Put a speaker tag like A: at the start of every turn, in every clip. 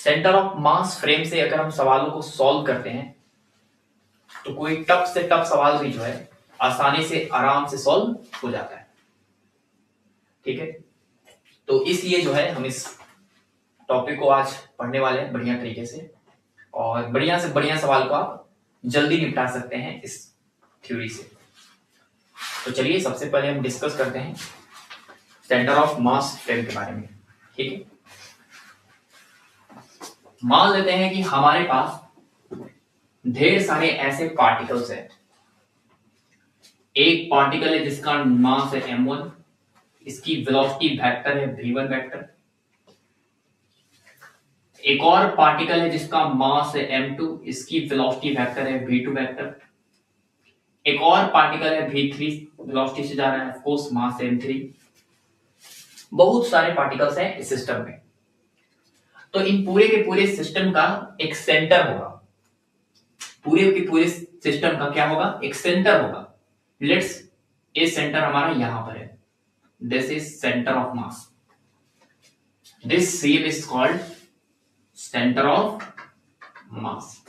A: Centre of mass frame से अगर हम सवालों को सॉल्व करते हैं तो कोई टफ से टफ सवाल भी जो है आसानी से आराम से सॉल्व हो जाता है। ठीक है, तो इसलिए जो है हम इस टॉपिक को आज पढ़ने वाले हैं बढ़िया तरीके से, और बढ़िया से बढ़िया सवाल को आप जल्दी निपटा सकते हैं इस थ्योरी से। तो चलिए सबसे पहले हम डिस्कस करते हैं सेंटर ऑफ मास फ्रेम के बारे में। ठीक है, मान लेते हैं कि हमारे पास ढेर सारे ऐसे पार्टिकल्स हैं। एक पार्टिकल है जिसका मास है m1, इसकी वेलोसिटी वेक्टर है v1 वेक्टर। एक और पार्टिकल है जिसका मास है m2, इसकी वेलोसिटी वेक्टर है v2 वेक्टर। एक और पार्टिकल है v3, वेलोसिटी से जा रहा है, ऑफ कोर्स मास है m3। बहुत सारे पार्टिकल्स हैं इस सिस्टम में। तो इन पूरे के पूरे सिस्टम का एक सेंटर होगा। पूरे के पूरे सिस्टम का क्या होगा? एक सेंटर होगा। लेट्स ए सेंटर हमारा यहां पर है, this is centre of mass. This cell is called centre of mass.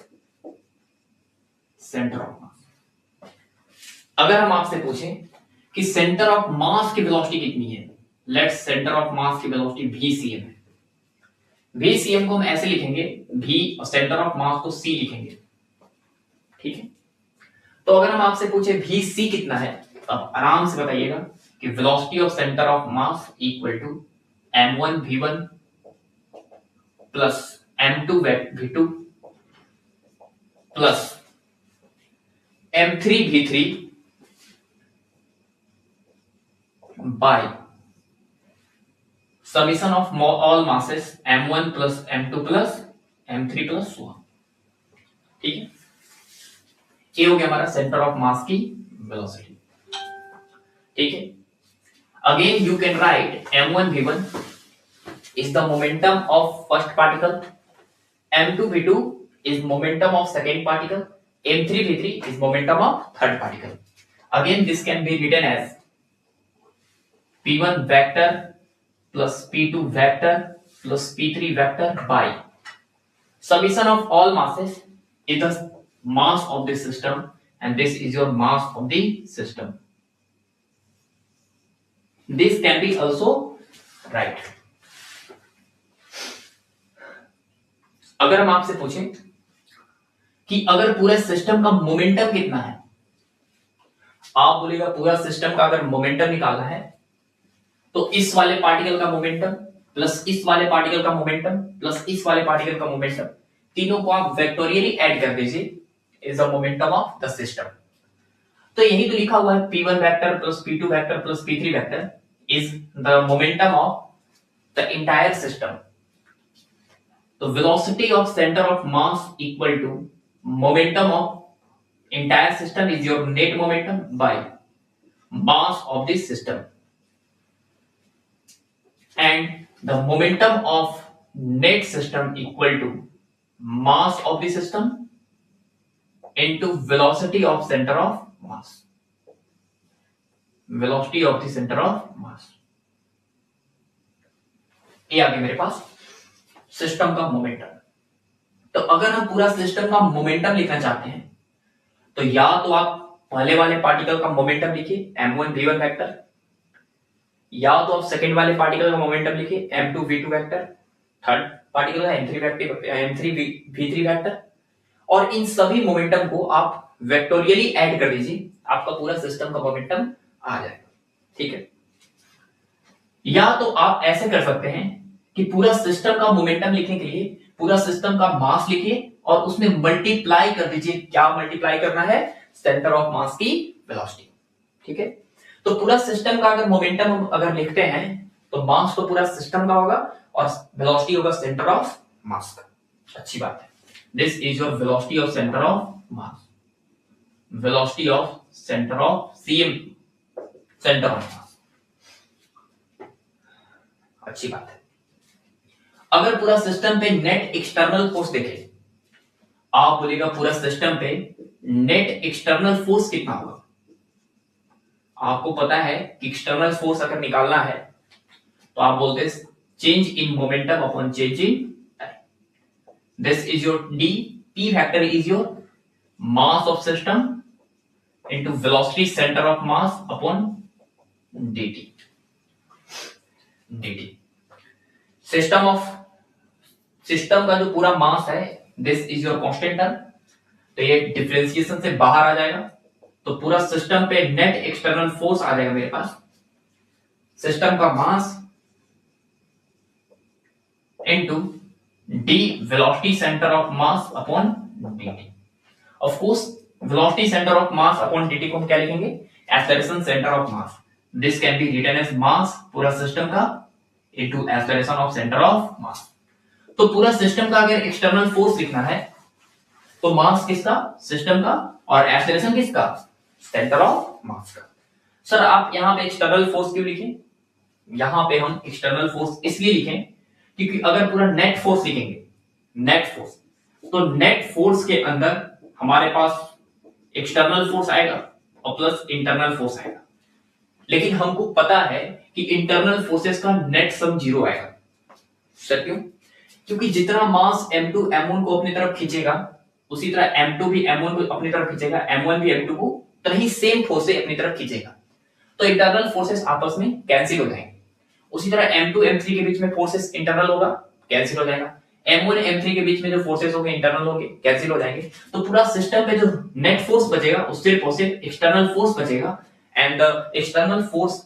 A: Centre of mass. अगर हम आपसे पूछें कि सेंटर ऑफ मास की वेलोसिटी कितनी है, लेट्स सेंटर ऑफ मास की वेलोसिटी vcm है। vcm को हम ऐसे लिखेंगे, v और सेंटर ऑफ मास को c लिखेंगे। ठीक है, तो अगर हम आपसे पूछे vc कितना है, तो आप आराम से बताइएगा कि velocity of centre of mass equal to m1 v1 plus m2 v2 plus m3 v3 by summation of all masses m1 plus m2 plus m3 plus 1। ठीक है, ये हो गया हमारा सेंटर ऑफ मास की वेलोसिटी। ठीक है, again you can write m1 v1 is the momentum of first particle, m2 v2 is momentum of second particle, m3 v3 is momentum of third particle. Again this can be written as p1 vector plus p2 vector plus p3 vector by summation of all masses is the mass of the system, and this is your mass of the system. This can be also right. अगर हम आपसे पूछें कि अगर पूरे system का momentum कितना है, आप बोलेगा पूरा सिस्टम का अगर मोमेंटम निकालना है तो इस वाले पार्टिकल का मोमेंटम प्लस इस वाले पार्टिकल का मोमेंटम प्लस इस वाले पार्टिकल का मोमेंटम, तीनों को आप वेक्टोरियली ऐड कर दीजिए, is the momentum of the system. तो यही तो लिखा हुआ है, p1 vector plus p2 vector plus p3 vector is the momentum of the entire system. तो velocity of center of mass equal to momentum of entire system is your net momentum by mass of this system, and the momentum of net system equal to mass of the system into velocity of center of mass. Velocity of the center of mass. ये आ गया मेरे पास system का momentum. तो अगर हम पूरा सिस्टम का मोमेंटम लिखना चाहते हैं तो या तो आप पहले वाले पार्टिकल का मोमेंटम लिखिए m1 v1 वेक्टर, या तो आप सेकंड वाले पार्टिकल का मोमेंटम लिखिए m2 v2 vector, third particle का m3 v3 वेक्टर, और इन सभी मोमेंटम को आप वेक्टोरियली ऐड कर दीजिए, आपका पूरा सिस्टम का मोमेंटम आ जाएगा। ठीक है, या तो आप ऐसे कर सकते हैं कि पूरा सिस्टम का मोमेंटम लिखने के लिए पूरा सिस्टम का मास लिखिए और उसमें मल्टीप्लाई कर दीजिए। क्या मल्टीप्लाई करना है? सेंटर ऑफ मास की वेलोसिटी। ठीक है, तो पूरा सिस्टम का अगर मोमेंटम अगर लिखते हैं तो मास तो पूरा सिस्टम का होगा और वेलोसिटी होगा सेंटर ऑफ मास का। अच्छी बात है, this is your velocity of centre of mass, velocity of centre of CM, centre of mass. अच्छी बात है। अगर पूरा सिस्टम पे नेट एक्सटर्नल फोर्स देखें, आप बोलेगा पूरा सिस्टम पे नेट एक्सटर्नल फोर्स कितना होगा। आपको पता है कि एक्सटर्नल फोर्स अगर निकालना है तो आप बोलते हैं change in momentum upon change in time. This is your d. P vector is your mass of system into velocity center of mass upon dt. System का जो पूरा मास है, this is your constant term, तो ये differentiation से बाहर आ जाएगा, तो पूरा सिस्टम पे नेट एक्सटर्नल फोर्स आ जाएगा मेरे पास, सिस्टम का mass into d velocity centre of mass upon dt. Of course velocity centre of mass upon dt को हम क्या लिखेंगे, acceleration centre of mass. This can be written as mass पूरा system का into acceleration of centre of mass. तो पूरा system का अगर एक्सटर्नल फोर्स लिखना है तो मास किसका, सिस्टम का, और एक्सेलरेशन किसका, सेंटर ऑफ मास का. सर आप यहां पे एक्सटर्नल फोर्स क्यों लिखें, यहां पे हम एक्सटर्नल फोर्स इसलिए लिखें क्योंकि अगर पूरा नेट फोर्स लिखेंगे, नेट फोर्स, तो नेट फोर्स के अंदर हमारे पास एक्सटर्नल फोर्स आएगा और प्लस इंटरनल फोर्स आएगा, लेकिन हमको पता है कि इंटरनल फोर्सेस का नेट सम 0 आएगा. सर क्यों, क्योंकि जितना मास m2 m1 को अपनी तरफ खींचेगा उसी तरह m2 भी m1 को अपनी तरफ खींचेगा, m1 भी m2 को तरह ही सेम फोर्स से अपनी तरफ खींचेगा, तो इंटरनल फोर्सेस आपस में कैंसिल हो जाएंगे. उसी तरह m2 m3 के बीच में फोर्सेस इंटरनल होगा, कैंसिल हो जाएगा, m1 m3 के बीच में जो फोर्सेस होंगे इंटरनल होंगे, कैंसिल हो जाएंगे. तो पूरा सिस्टम में जो नेट फोर्स बचेगा उससे एक्सटर्नल फोर्स बचेगा, and the external force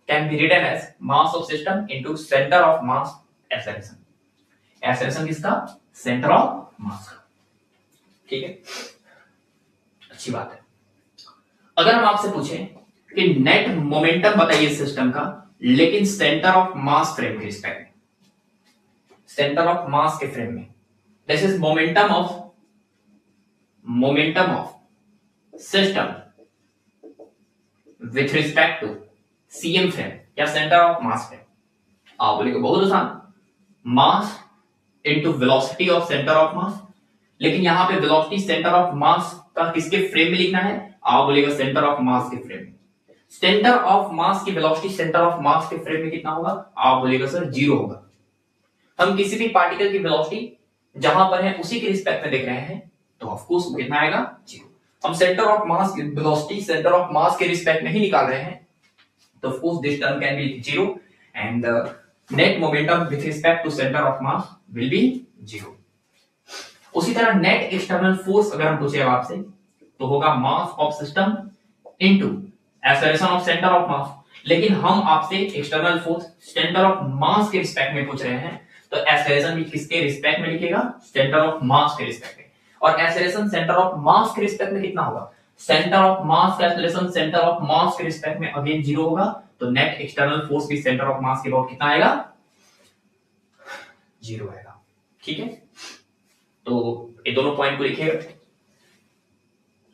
A: can be written as mass of system into centre of mass acceleration. Acceleration किसका, सेंटर ऑफ मास का. ठीक है, अच्छी बात है. अगर हम आपसे पूछें कि नेट मोमेंटम बताइए सिस्टम का, लेकिन सेंटर ऑफ मास फ्रेम के रिस्पेक्ट में, सेंटर ऑफ मास के फ्रेम में, this is momentum of system with respect to CM frame या सेंटर ऑफ मास फ्रेम. आप बोलेंगे बहुत आसान, mass into velocity of centre of mass, लेकिन यहां पे वेलोसिटी सेंटर ऑफ मास का किसके फ्रेम में लिखना है, आप बोलेगा सेंटर ऑफ मास के फ्रेम में. सेंटर ऑफ मास की वेलोसिटी सेंटर ऑफ मास के फ्रेम में कितना होगा, आप बोलेगा सर 0 होगा. हम किसी भी पार्टिकल की वेलोसिटी जहां पर है उसी के रिस्पेक्ट में देख रहे हैं, तो ऑफ कोर्स कितना आएगा, 0. हम सेंटर ऑफ मास की वेलोसिटी सेंटर ऑफ मास के रिस्पेक्ट में ही निकाल रहे हैं, तो of course this term can be 0 and the net momentum with respect to centre of mass will be 0. उसी तरह नेट एक्सटर्नल फोर्स अगर हम पूछे आपसे तो होगा मास of system into acceleration of centre of mass, लेकिन हम आपसे external force centre of mass के रिस्पेक्ट में पूछ रहे हैं, तो एक्सेलरेशन भी किसके रिस्पेक्ट में लिखेगा, सेंटर ऑफ मास के रिस्पेक्ट में. और एक्सेलरेशन सेंटर ऑफ मास के रिस्पेक्ट में कितना होगा, सेंटर ऑफ मास का एक्सेलरेशन सेंटर ऑफ मास के रिस्पेक्ट में अगेन 0 होगा, तो नेट एक्सटर्नल फोर्स भी सेंटर ऑफ मास के अबाउट कितना आएगा, 0 आएगा. ठीक है, तो ये दोनों पॉइंट को लिखिएगा.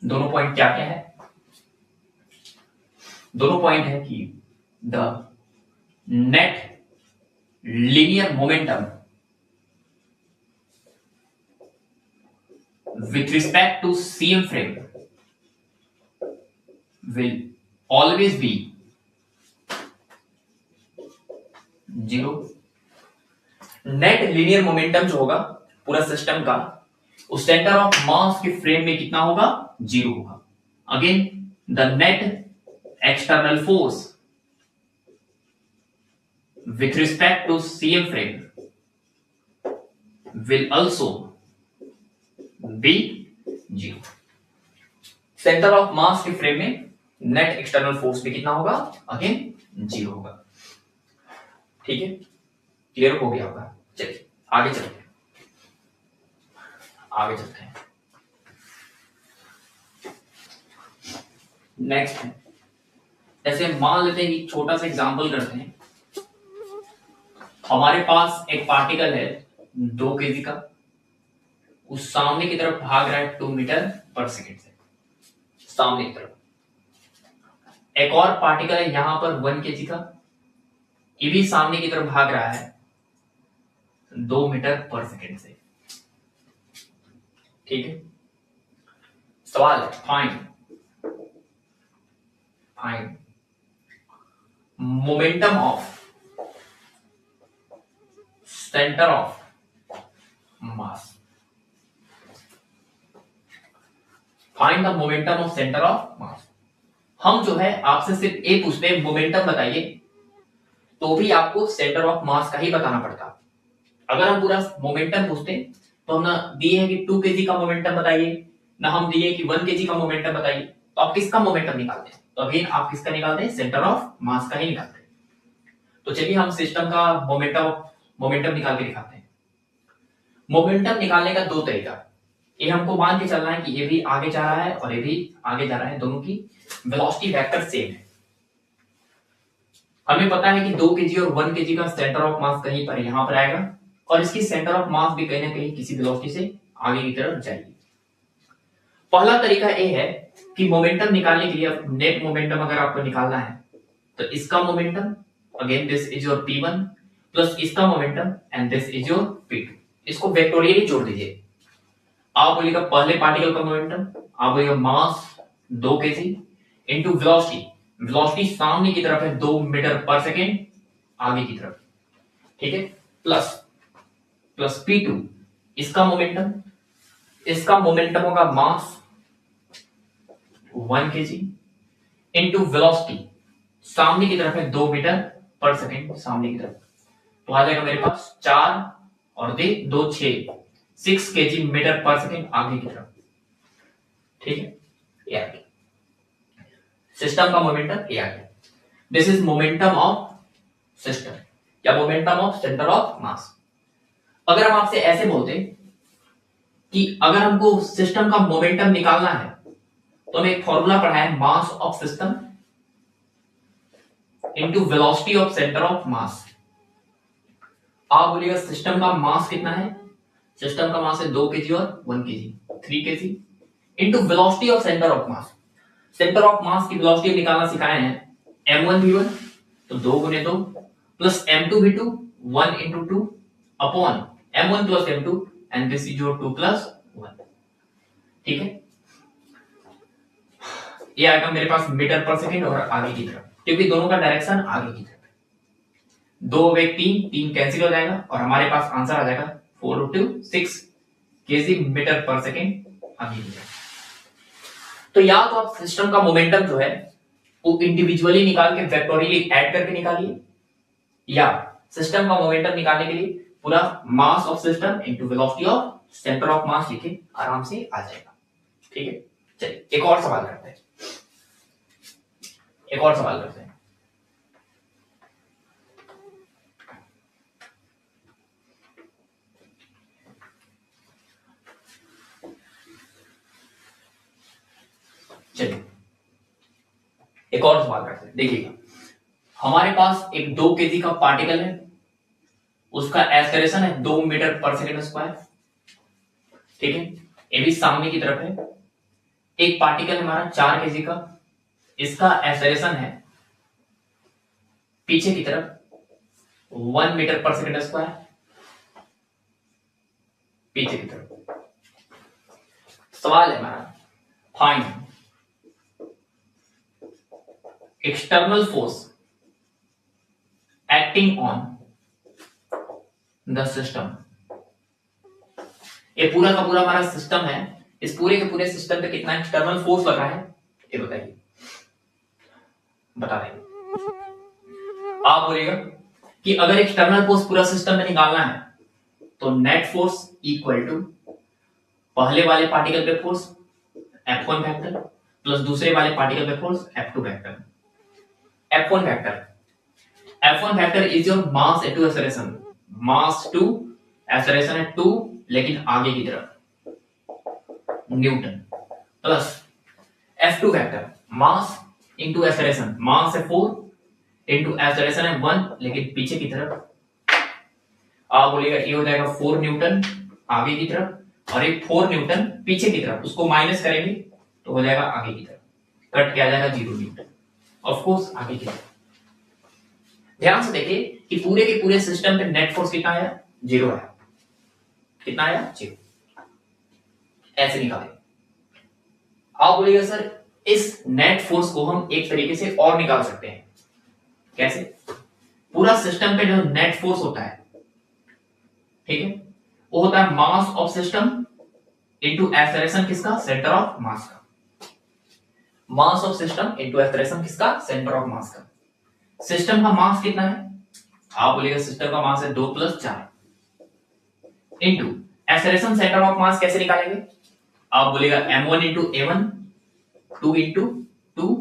A: दोनों पॉइंट क्या क्या है, दोनों पॉइंट है कि the net linear momentum with respect to CM frame will always be 0. Net linear momentum जो होगा पूरा सिस्टम का, उस सेंटर ऑफ मास के फ्रेम में कितना होगा, 0 होगा. Again the net external force with respect to CM frame will also be 0. Centre of mass के फ्रेम में नेट एक्सटर्नल फोर्स भी कितना होगा, अगेन 0 होगा. ठीक है, क्लियर हो गया होगा. चलिए आगे चलते हैं. नेक्स्ट है, जैसे मान लेते हैं कि छोटा सा एग्जांपल करते हैं. हमारे पास एक पार्टिकल है 2 kg का, उस सामने की तरफ भाग रहा है 2 मीटर पर सेकेंड से, सामने की तरफ. एक और पार्टिकल है यहां पर 1 kg का, ये भी सामने की तरफ भाग रहा है 2 मीटर पर सेकेंड से. ठीक है, सवाल है find momentum of centre of mass find the momentum of centre of mass. हम जो है आपसे सिर्फ ए पूछते हैं मोमेंटम बताइए, तो भी आपको सेंटर ऑफ मास का ही बताना पड़ता। अगर हम पूरा मोमेंटम पूछते तो हम ना दिए है कि 2 kg का मोमेंटम बताइए, ना हम दिए कि 1 kg का मोमेंटम बताइए, तो आप किसका मोमेंटम निकालते हैं? तो अगेन आप किसका निकालते हैं? सेंटर ऑफ मास का ही निकालते हैं। तो चलिए हम सिस्टम का मोमेंटम निकाल के दिखाते हैं। मोमेंटम निकालने का दो तरीका। ये हमको मान के चलना है कि ये भी आगे जा रहा है और ये भी आगे जा रहा है, दोनों की वेलोसिटी वेक्टर सेम है। हमें पता है कि 2 kg और 1 kg का सेंटर ऑफ मास कहीं पर यहां पर आएगा और इसकी सेंटर ऑफ मास भी कहीं ना कहीं किसी वेलोसिटी से आगे की तरफ जाएगी। पहला तरीका ये है कि मोमेंटम निकालने के लिए नेट मोमेंटम अगर आपको निकालना है तो इसका momentum again this is your P1 plus इसका momentum and this is your P2, इसको वेक्टोरियली जोड़ दीजिए। आप बोलिएगा पहले पार्टिकल का मोमेंटम, आप बोलिएगा मास 2 kg इनटू वेलोसिटी, वेलोसिटी सामने की तरफ है 2 मीटर पर सेकेंड आगे की तरफ, ठीक है, प्लस P2 इसका मोमेंटम होगा मास 1 kg इनटू वेलोसिटी सामने की तरफ है 2 मीटर पर सेकेंड सामने की तरफ, तो आ जाएगा मेरे पास 4 और 2 6 kg मीटर पर सेकेंड आगे की तरफ, ठीक है। ये आ गया सिस्टम का मोमेंटम, ये आ गया। This is momentum of system या momentum of centre of mass. अगर हम आपसे ऐसे बोलते कि अगर हमको सिस्टम का मोमेंटम निकालना है तो हमें एक फॉर्मूला पढ़ा है, मास of system into velocity of centre of mass. आप बोलिएगा सिस्टम का मास कितना है? सिस्टम का मास है 2 kg और 1 kg 3 kg into velocity of centre of mass. Centre of mass की वेलोसिटी निकालना सिखाए हैं, m1 v1 तो 2 गुने 2 plus m2 v2 1 into 2 upon m1 plus m2 and this is your 2 plus 1, ठीक है। ये आएगा मेरे पास मीटर पर सेकेंड और आगे की तरफ, क्योंकि दोनों का डायरेक्शन आगे की तरफ है। 2 वे 3 कैंसिल हो जाएगा और हमारे पास आंसर आ जाएगा 4/6 kg मीटर पर सेकेंड आगे की तरफ। तो या तो आप सिस्टम का मोमेंटम जो है वो इंडिविजुअली निकाल के वेक्टोरियली ऐड करके निकालिए, या सिस्टम का मोमेंटम निकालने के लिए पूरा मास of system into velocity of centre of मास लिखे आराम से आ जाएगा, ठीक है। चलिए एक और सवाल करते हैं, चलिए एक और सवाल करते हैं। देखिएगा हमारे पास एक 2 kg का पार्टिकल है, उसका एक्सेलरेशन है 2 मीटर पर सेकेंड स्क्वायर, ठीक है, ये भी सामने की तरफ है। एक पार्टिकल हमारा 4 kg का, इसका एक्सेलरेशन है पीछे की तरफ 1 मीटर पर सेकेंड स्क्वायर पीछे की तरफ। सवाल है हमारा, find external force acting on the system. ये पूरा का पूरा हमारा सिस्टम है, इस पूरे के पूरे सिस्टम पे कितना एक्सटर्नल फोर्स लगा है ये बताइए, बता देंगे। आप बोलेगा कि अगर एक्सटर्नल फोर्स पूरा सिस्टम में निकालना है तो नेट फोर्स इक्वल टू पहले वाले पार्टिकल पे फोर्स F1 वेक्टर प्लस दूसरे वाले पार्टिकल पे force F2 vector. F1 vector is your mass into acceleration, mass two acceleration है 2 लेकिन आगे की तरफ newton, plus F2 vector mass into acceleration, mass है 4 इनटू एक्सेलरेशन है 1 लेकिन पीछे की तरफ। आप बोलिएगा ये हो जाएगा 4 न्यूटन आगे की तरफ और एक 4 न्यूटन पीछे की तरफ, उसको माइनस करेंगे तो हो जाएगा आगे की तरफ, कट किया जाएगा 0 न्यूटन, ऑफ कोर्स आगे की तरफ। ध्यान से देखिए कि पूरे के पूरे सिस्टम पे नेट फोर्स कितना आया? 0 आया। कितना आया? 0। ऐसे निकाले। आप बोलिएगा सर इस नेट फोर्स को हम एक तरीके से और निकाल सकते हैं, कैसे? पूरा सिस्टम पे जो नेट फोर्स होता है, ठीक है, वो होता है मास ऑफ सिस्टम इनटू एक्सेलरेशन किसका? सेंटर ऑफ मास का। मास ऑफ सिस्टम इनटू एक्सेलरेशन किसका, सेंटर ऑफ मास का। सिस्टम का मास कितना है, आप बोलिएगा सिस्टम का मास है 2 + 4 इनटू एक्सेलरेशन सेंटर ऑफ मास कैसे निकालेंगे, आप बोलेगा m1 into a1 2 into 2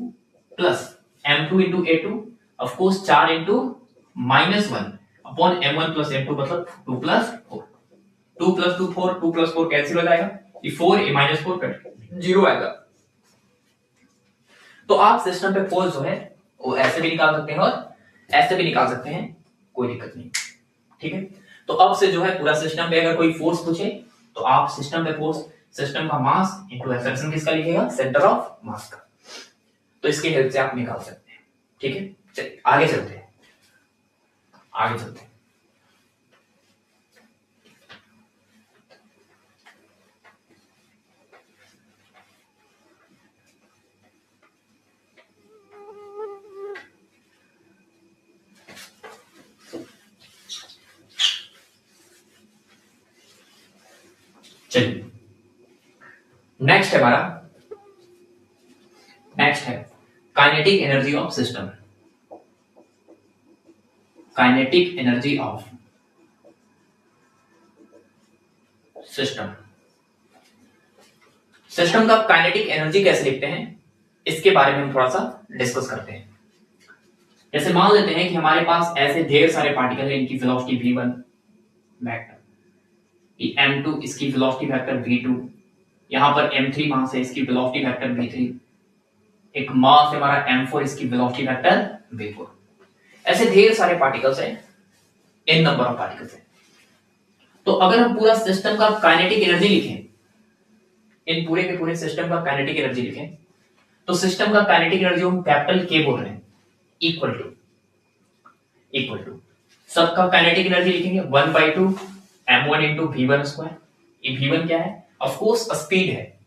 A: plus m2 into a2 of course 4 into -1 upon m1 plus m2 मतलब 2 + 4 2 + 2 4 2 + 4 कैंसिल हो जाएगा, ये 4 a -4 कट 0 आएगा। तो आप सिस्टम पे फोर्स जो है वो ऐसे भी निकाल सकते हैं और ऐसे भी निकाल सकते हैं, कोई दिक्कत नहीं, ठीक है। तो अब से जो है पूरा सिस्टम पे अगर कोई फोर्स पूछे तो आप सिस्टम पे फोर्स, सिस्टम का मास इनटू एक्सेलरेशन किसका लिखिएगा, सेंटर ऑफ मास का। तो इसके हेल्प से आप निकाल सकते हैं, ठीक है। चलिए आगे चलते हैं, आगे चलते हैं। चलिए नेक्स्ट है हमारा, नेक्स्ट है kinetic energy of system. Kinetic energy of system. System का काइनेटिक एनर्जी कैसे लिखते हैं इसके बारे में हम थोड़ा सा डिस्कस करते हैं। जैसे मान लेते हैं कि हमारे पास ऐसे ढेर सारे पार्टिकल हैं, इनकी वेलोसिटी v1 वेक्टर, m2 इसकी वेलोसिटी वेक्टर v2, यहां पर m3 मास है, इसकी वेलोसिटी वेक्टर v3, एक मास है हमारा m4, इसकी वेलोसिटी वेक्टर v4। ऐसे ढेर सारे पार्टिकल्स हैं, n नंबर ऑफ पार्टिकल्स हैं। तो अगर हम पूरा सिस्टम का काइनेटिक एनर्जी लिखें, इन पूरे के पूरे सिस्टम का काइनेटिक एनर्जी लिखें, तो सिस्टम का काइनेटिक एनर्जी हम कैपिटल K बोल रहे हैं, इक्वल टू सबका काइनेटिक एनर्जी लिखेंगे 1/2 m1 इंटू v1 स्क्वायर। ये v1 क्या है, ऑफ कोर्स स्पीड है,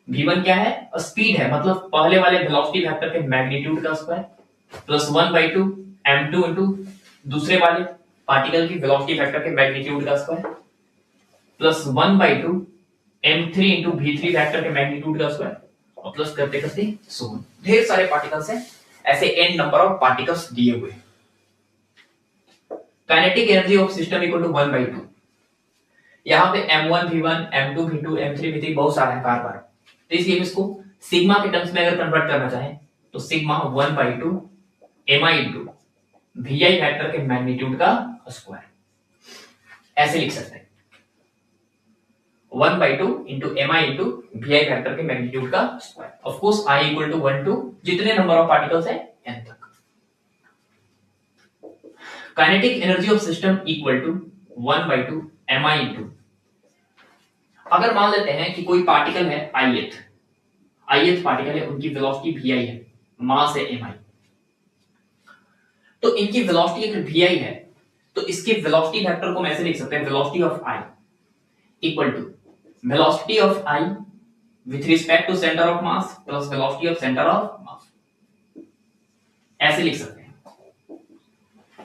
A: v1 क्या है, स्पीड है, मतलब पहले वाले वेलोसिटी वेक्टर के मैग्नीट्यूड का स्क्वायर प्लस 1/2 m2 इंटू दूसरे वाले पार्टिकल की वेलोसिटी वेक्टर के मैग्नीट्यूड का square plus 1/2 m3 into v3 vector के मैग्नीट्यूड का स्क्वायर और प्लस करते करते 100। ढेर सारे पार्टिकल्स हैं, ऐसे n नंबर ऑफ पार्टिकल्स दिए हुए हैं। Kinetic energy of system equal to 1/2। यहां पे m1 v1 m2 v2 m3 v3 बहुत सारे हैं बार बार, तो इसलिए हम इसको सिग्मा के टर्म्स में अगर कन्वर्ट करना चाहें तो sigma 1/2 mi into vi vector के मैग्नीट्यूड का स्क्वायर ऐसे लिख सकते हैं, 1/2 into mi into vi vector के मैग्नीट्यूड का square. Of course i equal to 1 to जितने नंबर ऑफ पार्टिकल्स है n तक। Kinetic energy of system equal to 1/2 mi into, अगर मान लेते हैं कि कोई पार्टिकल है ith पार्टिकल है, उनकी वेलोसिटी vi है, मास है mi, तो इनकी वेलोसिटी अगर vi है तो इसके वेलोसिटी वेक्टर को हम ऐसे लिख सकते हैं, velocity of i equal to velocity of i with respect to centre of mass plus velocity of centre of mass, ऐसे लिख सकते हैं।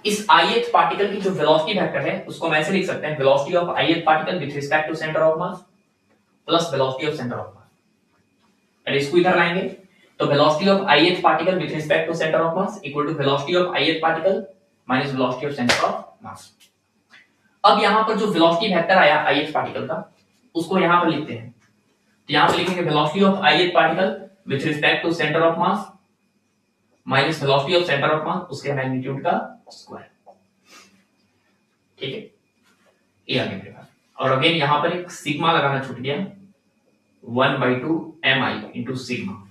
A: इस ith पार्टिकल की जो वेलोसिटी वेक्टर है उसको हम ऐसे लिख सकते हैं, velocity of ith particle with respect to centre of mass plus velocity of centre of mass. अरे इसको इधर लाएंगे तो velocity of ith particle with respect to centre of mass equal to velocity of ith particle minus velocity of centre of mass. अब यहां पर जो velocity vector आया ith पार्टिकल का उसको यहां पर लिखते हैं, तो यहां पर लिखेंगे velocity of ith particle with respect to centre of mass minus velocity of centre of mass उसके मैग्नीट्यूड का स्क्वायर, ठीक है। ये आ गया मेरे पास, और अगेन यहां पर एक सिग्मा लगाना छूट गया, 1/2 mi इंटू सिग्मा।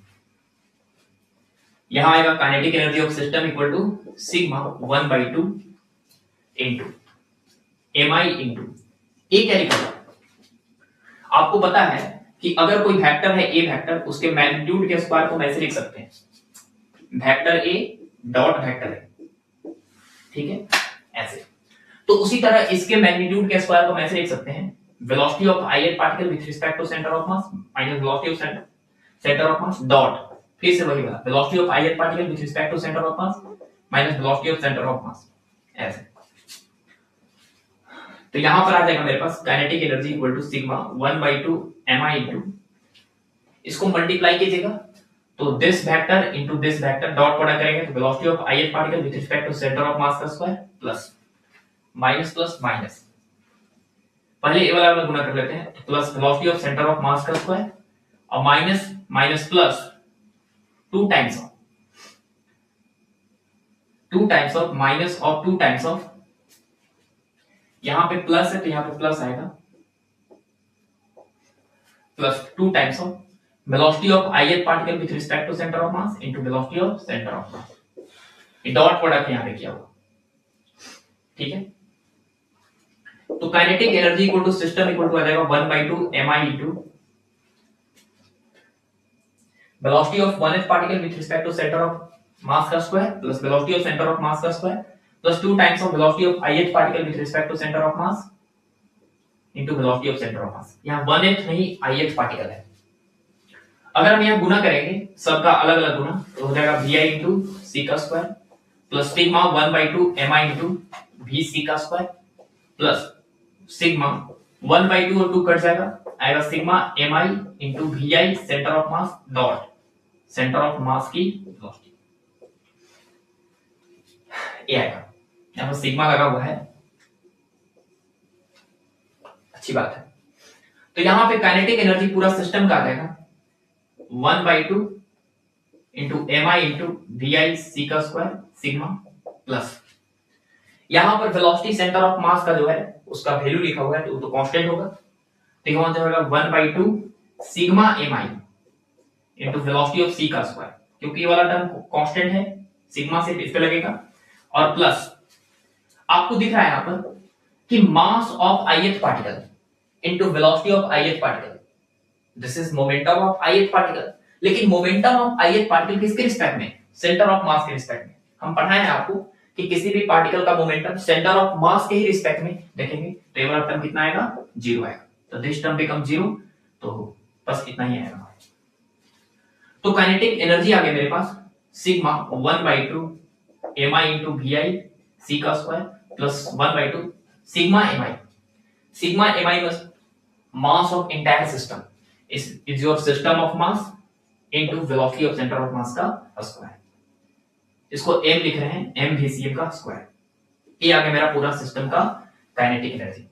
A: यहां आएगा kinetic energy of system equal to sigma 1/2 into mi into ए क्या लिखा था, आपको पता है कि अगर कोई वेक्टर है ए वेक्टर, उसके मैग्नीट्यूड के स्क्वायर को हम ऐसे लिख सकते हैं, vector A dot vector A, ठीक है, ऐसे। तो उसी तरह इसके मैग्नीट्यूड के स्क्वायर को हम ऐसे लिख सकते हैं, velocity of ith particle with respect to centre of mass minus velocity of centre of mass dot, फिर से वही बात, velocity of ith particle with respect to centre of mass minus velocity of centre of mass, ऐसे। तो यहां पर आ जाएगा मेरे पास kinetic energy equal to sigma 1/2 mi into, इसको मल्टीप्लाई कीजिएगा तो this vector into this vector dot product करेंगे तो velocity of ith particle with respect to centre of mass का स्क्वायर प्लस प्लस माइनस, पहले ए वाला गुना कर लेते हैं, तो plus velocity of centre of mass का स्क्वायर और minus minus plus 2 times of minus और 2 टाइम्स ऑफ, यहां पे प्लस है तो यहां पे प्लस आएगा, plus 2 times of velocity of ith particle with respect to centre of mass into velocity of centre of mass, ये डॉट प्रोडक्ट यहां पे किया हुआ, ठीक है। तो kinetic energy equal to system equal to आ जाएगा 1/2 mi into velocity of 1th particle with respect to centre of mass का square plus velocity of centre of mass का square plus 2 times of velocity of ith particle with respect to centre of mass into velocity of centre of mass. यहां 1th नहीं ith particle है। अगर हम यहां गुना करेंगे सबका अलग अलग गुना तो हो जाएगा vi इनटू c का square plus sigma 1/2 mi into vc का स्क्वायर प्लस सिग्मा 1/2 और 2 कट जाएगा, आएगा sigma mi into vi centre of mass dot centre of mass की वेलोसिटी, ये आएगा। यहां पर सिग्मा लगा हुआ है, अच्छी बात है। तो यहां पे काइनेटिक एनर्जी पूरा सिस्टम का आ जाएगा 1/2 into mi into vi c का स्क्वायर सिग्मा प्लस, यहां पर वेलोसिटी सेंटर ऑफ मास का जो है उसका वैल्यू लिखा हुआ है तो कांस्टेंट होगा, तो यहां जाएगा 1/2 sigma mi into velocity of c का स्क्वायर, क्योंकि ये वाला टर्म कांस्टेंट है सिग्मा से इस पे लगेगा, और प्लस आपको दिख रहा है यहां पर कि mass of ith particle into velocity of ith particle, this is momentum of ith particle, लेकिन मोमेंटम ऑफ ith पार्टिकल किसके रिस्पेक्ट में, सेंटर ऑफ मास के रिस्पेक्ट में। हम पढ़ाए हैं आपको कि किसी भी पार्टिकल का मोमेंटम सेंटर ऑफ मास के ही रिस्पेक्ट में देखेंगे तो ये वाला टर्म कितना आएगा, 0 आएगा, तो दिस टर्म बिकम 0, तो बस इतना ही आएगा। तो काइनेटिक एनर्जी आ गया मेरे पास sigma 1/2 mi into vi c का square plus 1/2 sigma mi, sigma mi was mass of entire system is your system of mass into velocity of center of mass का स्क्वायर, इसको m लिख रहे हैं m vcm का square, ये आ गया मेरा पूरा सिस्टम का काइनेटिक एनर्जी।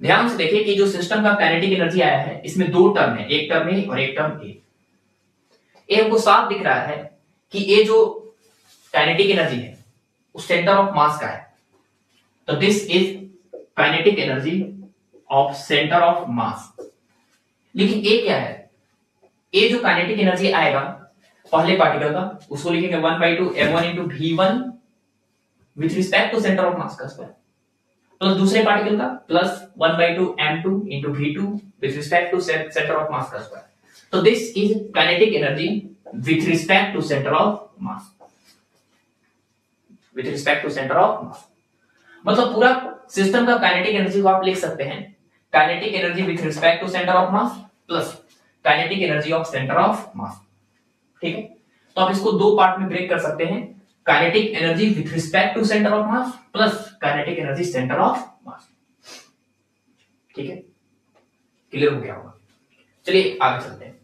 A: ध्यान से देखिए कि जो सिस्टम का काइनेटिक एनर्जी आया है इसमें दो टर्म है, एक टर्म ए और एक टर्म ए। ए हमको साफ दिख रहा है कि ये जो काइनेटिक एनर्जी है उस सेंटर ऑफ मास का है, तो this is kinetic energy of centre of mass. लेकिन ए क्या है, ए जो काइनेटिक एनर्जी आएगा पहले पार्टिकल का उसको लिखेंगे 1/2 m1 into v1 with respect to centre of mass का स्क्वायर, प्लस दूसरे पार्टिकल का plus 1/2 m2 into v2 with respect to centre of mass का स्क्वायर, तो this is kinetic energy with respect to centre of mass, with respect to centre of mass. मतलब पूरा system का kinetic energy को आप लिख सकते हैं kinetic energy with respect to centre of mass plus kinetic energy of centre of mass, ठीक है। तो आप इसको दो पार्ट में ब्रेक कर सकते हैं, kinetic energy with respect to centre of mass plus kinetic energy centre of mass, ठीक है। क्लियर हो गया होगा, चलिए आगे चलते हैं।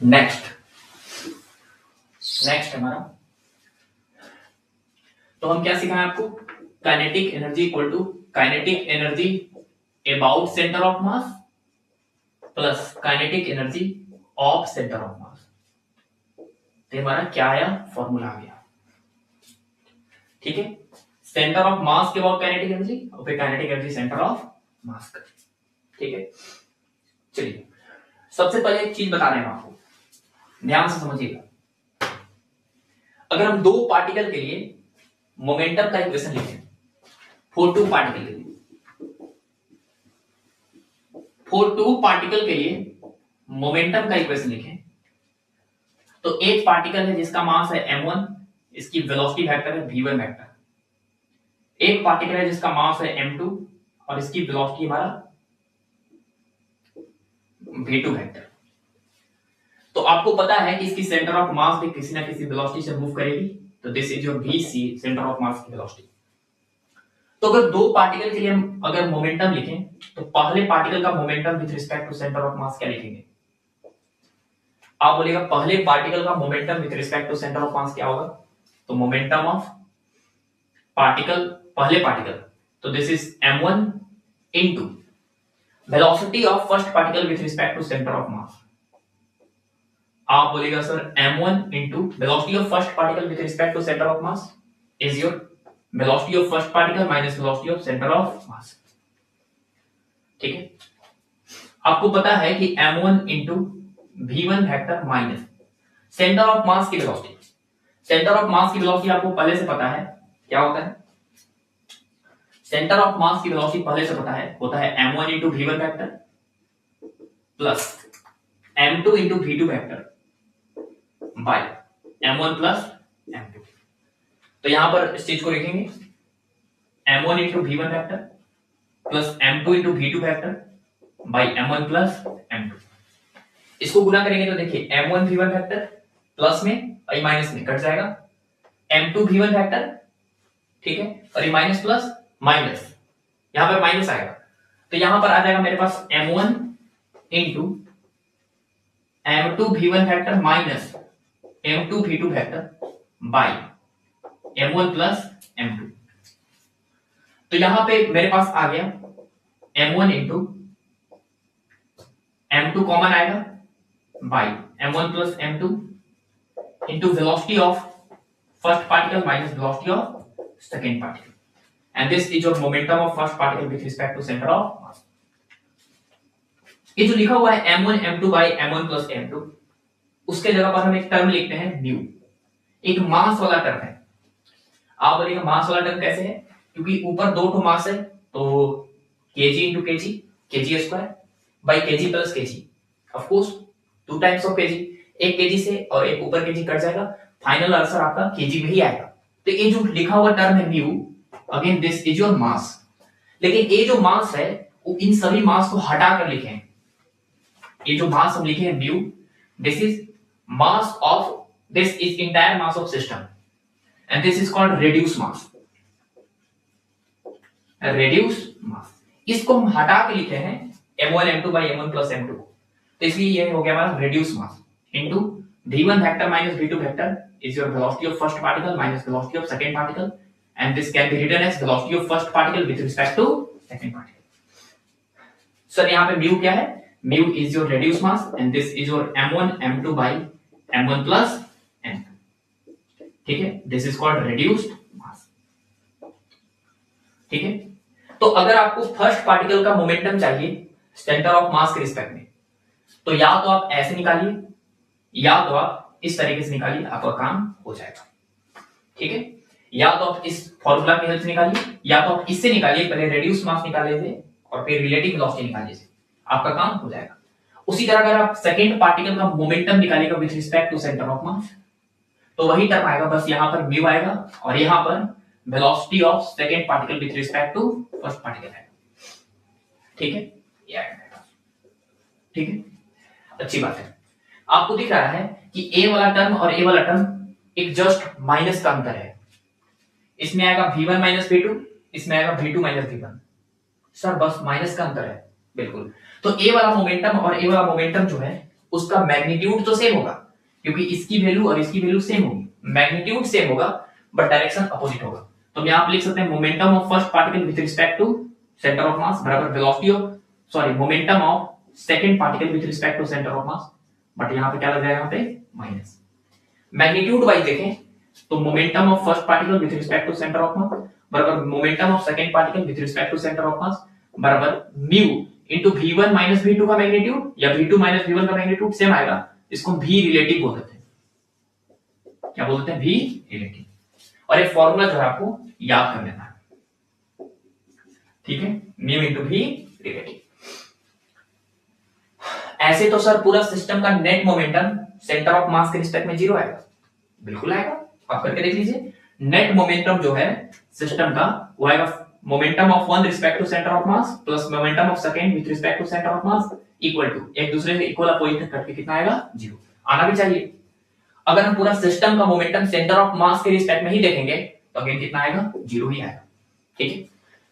A: नेक्स्ट हमारा, तो हम क्या सीखा है आपको, kinetic energy equal to kinetic energy about centre of mass plus kinetic energy of centre of mass. तो हमारा क्या आया, फॉर्मूला आ गया, ठीक है। सेंटर ऑफ मास के अबाउट काइनेटिक एनर्जी और फिर kinetic energy centre of mass का, ठीक है। चलिए सबसे पहले एक चीज बता रहे हैं आपको, ध्यान से समझिएगा। अगर हम दो पार्टिकल के लिए मोमेंटम का इक्वेशन लिखें, फॉर टू पार्टिकल के लिए, फॉर टू पार्टिकल के लिए मोमेंटम का इक्वेशन लिखें, तो एक पार्टिकल है जिसका मास है m1, इसकी वेलोसिटी वेक्टर है v1 वेक्टर, एक पार्टिकल है जिसका मास है m2 और इसकी वेलोसिटी हमारा v2 वेक्टर। तो आपको पता है कि इसकी सेंटर ऑफ मास भी किसी ना किसी वेलोसिटी से मूव करेगी, तो this is your vc centre of mass की वेलोसिटी। तो अगर दो पार्टिकल के लिए हम अगर मोमेंटम लिखें तो पहले पार्टिकल का momentum with respect to centre of mass क्या लिखेंगे? आप बोलेगा पहले पार्टिकल का momentum with respect to centre of mass क्या होगा? तो मोमेंटम ऑफ पार्टिकल, पहले पार्टिकल, तो this is m1 into velocity of first particle with respect to centre of mass. आप बोलेगा sir m1 into velocity of first particle with respect to centre of mass is your velocity of first particle minus velocity of centre of mass. ठीक है, आपको पता है कि m1 into v1 vector minus centre of mass की velocity. Centre of mass की velocity आपको पहले से पता है क्या होता है? सेंटर ऑफ मास की वेलोसिटी पहले से पता है, होता है m1 into v1 vector plus m2 into v2 vector by m1 plus m2। तो यहां पर इस चीज को लिखेंगे m1 into v1 vector plus m2 into v2 vector by m1 plus m2। इसको गुना करेंगे तो देखिए m1 v1 वेक्टर प्लस में और माइनस में कट जाएगा, m2 v1 वेक्टर, ठीक है, और ये माइनस प्लस माइनस, यहां पर माइनस आएगा तो यहां पर आ जाएगा मेरे पास m1 into m2 v1 vector minus m2 v2 vector by m1 plus m2। तो यहां पे मेरे पास आ गया m1 इनटू m2 कॉमन आएगा by m1 plus m2 into velocity of first particle minus velocity of second particle, and this is your momentum of first particle with respect to centre of mass. ये जो लिखा हुआ है m1 m2 bye m1 plus m2, उसके जगह पर हम एक टर्म लिखते हैं म्यू, एक मास वाला टर्म है। आप बोलिएगा मास वाला टर्म कैसे है? क्योंकि ऊपर दो ठो मास है तो kg into kg, kg square by kg plus kg, of course 2 times of kg, एक kg से और एक ऊपर kg कट जाएगा, फाइनल आंसर आपका kg में ही आएगा। तो ये जो लिखा हुआ टर्म है mu, again this is your मास, लेकिन ये जो मास है वो इन सभी मास को हटाकर लिखे हैं। ये जो मास हम लिखे हैं mu, this is mass of, this is entire mass of system and this is called reduce mass, reduce mass. इसको हम हटा के लिखे हैं m1 m2 by m1 plus m2, तो इसलिए ये हो गया हमारा reduce mass into v1 vector minus v2 vector is your velocity of first particle minus velocity of second particle, and this can be written as velocity of first particle with respect to second particle. Sir यहाँ पे mu क्या है? mu is your reduced mass and this is your m1 m2 by m1 plus m2, ठीक है, this is called reduced mass, ठीक है। तो अगर आपको फर्स्ट पार्टिकल का मोमेंटम चाहिए सेंटर ऑफ मास के रिस्पेक्ट में, तो या तो आप ऐसे निकालिए या तो आप इस तरीके से निकालिए, आपका काम हो जाएगा, ठीक है। या तो आप इस फॉर्मूला की हेल्प से निकालिए या तो आप इससे निकालिए, पहले रेड्यूस मास निकाले थे और फिर रिलेटिव वेलोसिटी निकालिए, आपका काम हो जाएगा। उसी तरह अगर आप सेकंड पार्टिकल का मोमेंटम निकालिएगा with respect to centre of mass, तो वही टर्म आएगा, बस यहां पर म्यू आएगा और यहां पर velocity of second particle with respect to first particle है, ठीक है, ये आएगा, ठीक है। अच्छी बात है, आपको दिख रहा है कि ए वाला टर्म और ए वाला टर्म एक जस्ट माइनस का अंतर है, इसमें आएगा v1 माइनस v2, इसमें आएगा v2 माइनस v1। सर बस माइनस का अंतर है, बिल्कुल। तो ए वाला मोमेंटम और ए वाला मोमेंटम जो है उसका मैग्नीट्यूड तो सेम होगा, क्योंकि इसकी वैल्यू और इसकी वैल्यू सेम होगी, मैग्नीट्यूड सेम होगा बट डायरेक्शन अपोजिट होगा। तो हम यहां पे लिख सकते हैं momentum of first particle with respect to centre of mass बराबर velocity of, sorry, momentum of second particle with respect to centre of mass, but यहां पे क्या लग जाएगा, यहां पे माइनस। मैग्नीट्यूड वाइज देखें तो momentum of first particle with respect to centre of mass बराबर momentum of second particle with respect to centre of mass बराबर mu into v1 minus v2 का मैग्नीट्यूड या v2 माइनस v1 का magnitude same आएगा, इसको v relative बोल देते हैं। क्या बोलते हैं? v relative. और ये फॉर्मूला जो है आपको याद कर लेना है, ठीक है, म्यू इनटू v रिलेटिव। ऐसे तो सर पूरा सिस्टम का net momentum centre of mass के रिस्पेक्ट में जीरो आएगा, बिल्कुल आएगा, आप करके देख लीजिए। नेट मोमेंटम जो है सिस्टम का वो आएगा momentum of one respect to centre of mass plus momentum of second with respect to centre of mass equal to, एक दूसरे से इक्वल अपोजिट करके कितना आएगा? जीरो। आना भी चाहिए। अगर हम पूरा सिस्टम का मोमेंटम सेंटर ऑफ मास के रिस्पेक्ट में ही देखेंगे तो अगेन कितना आएगा? जीरो ही आएगा, ठीक है।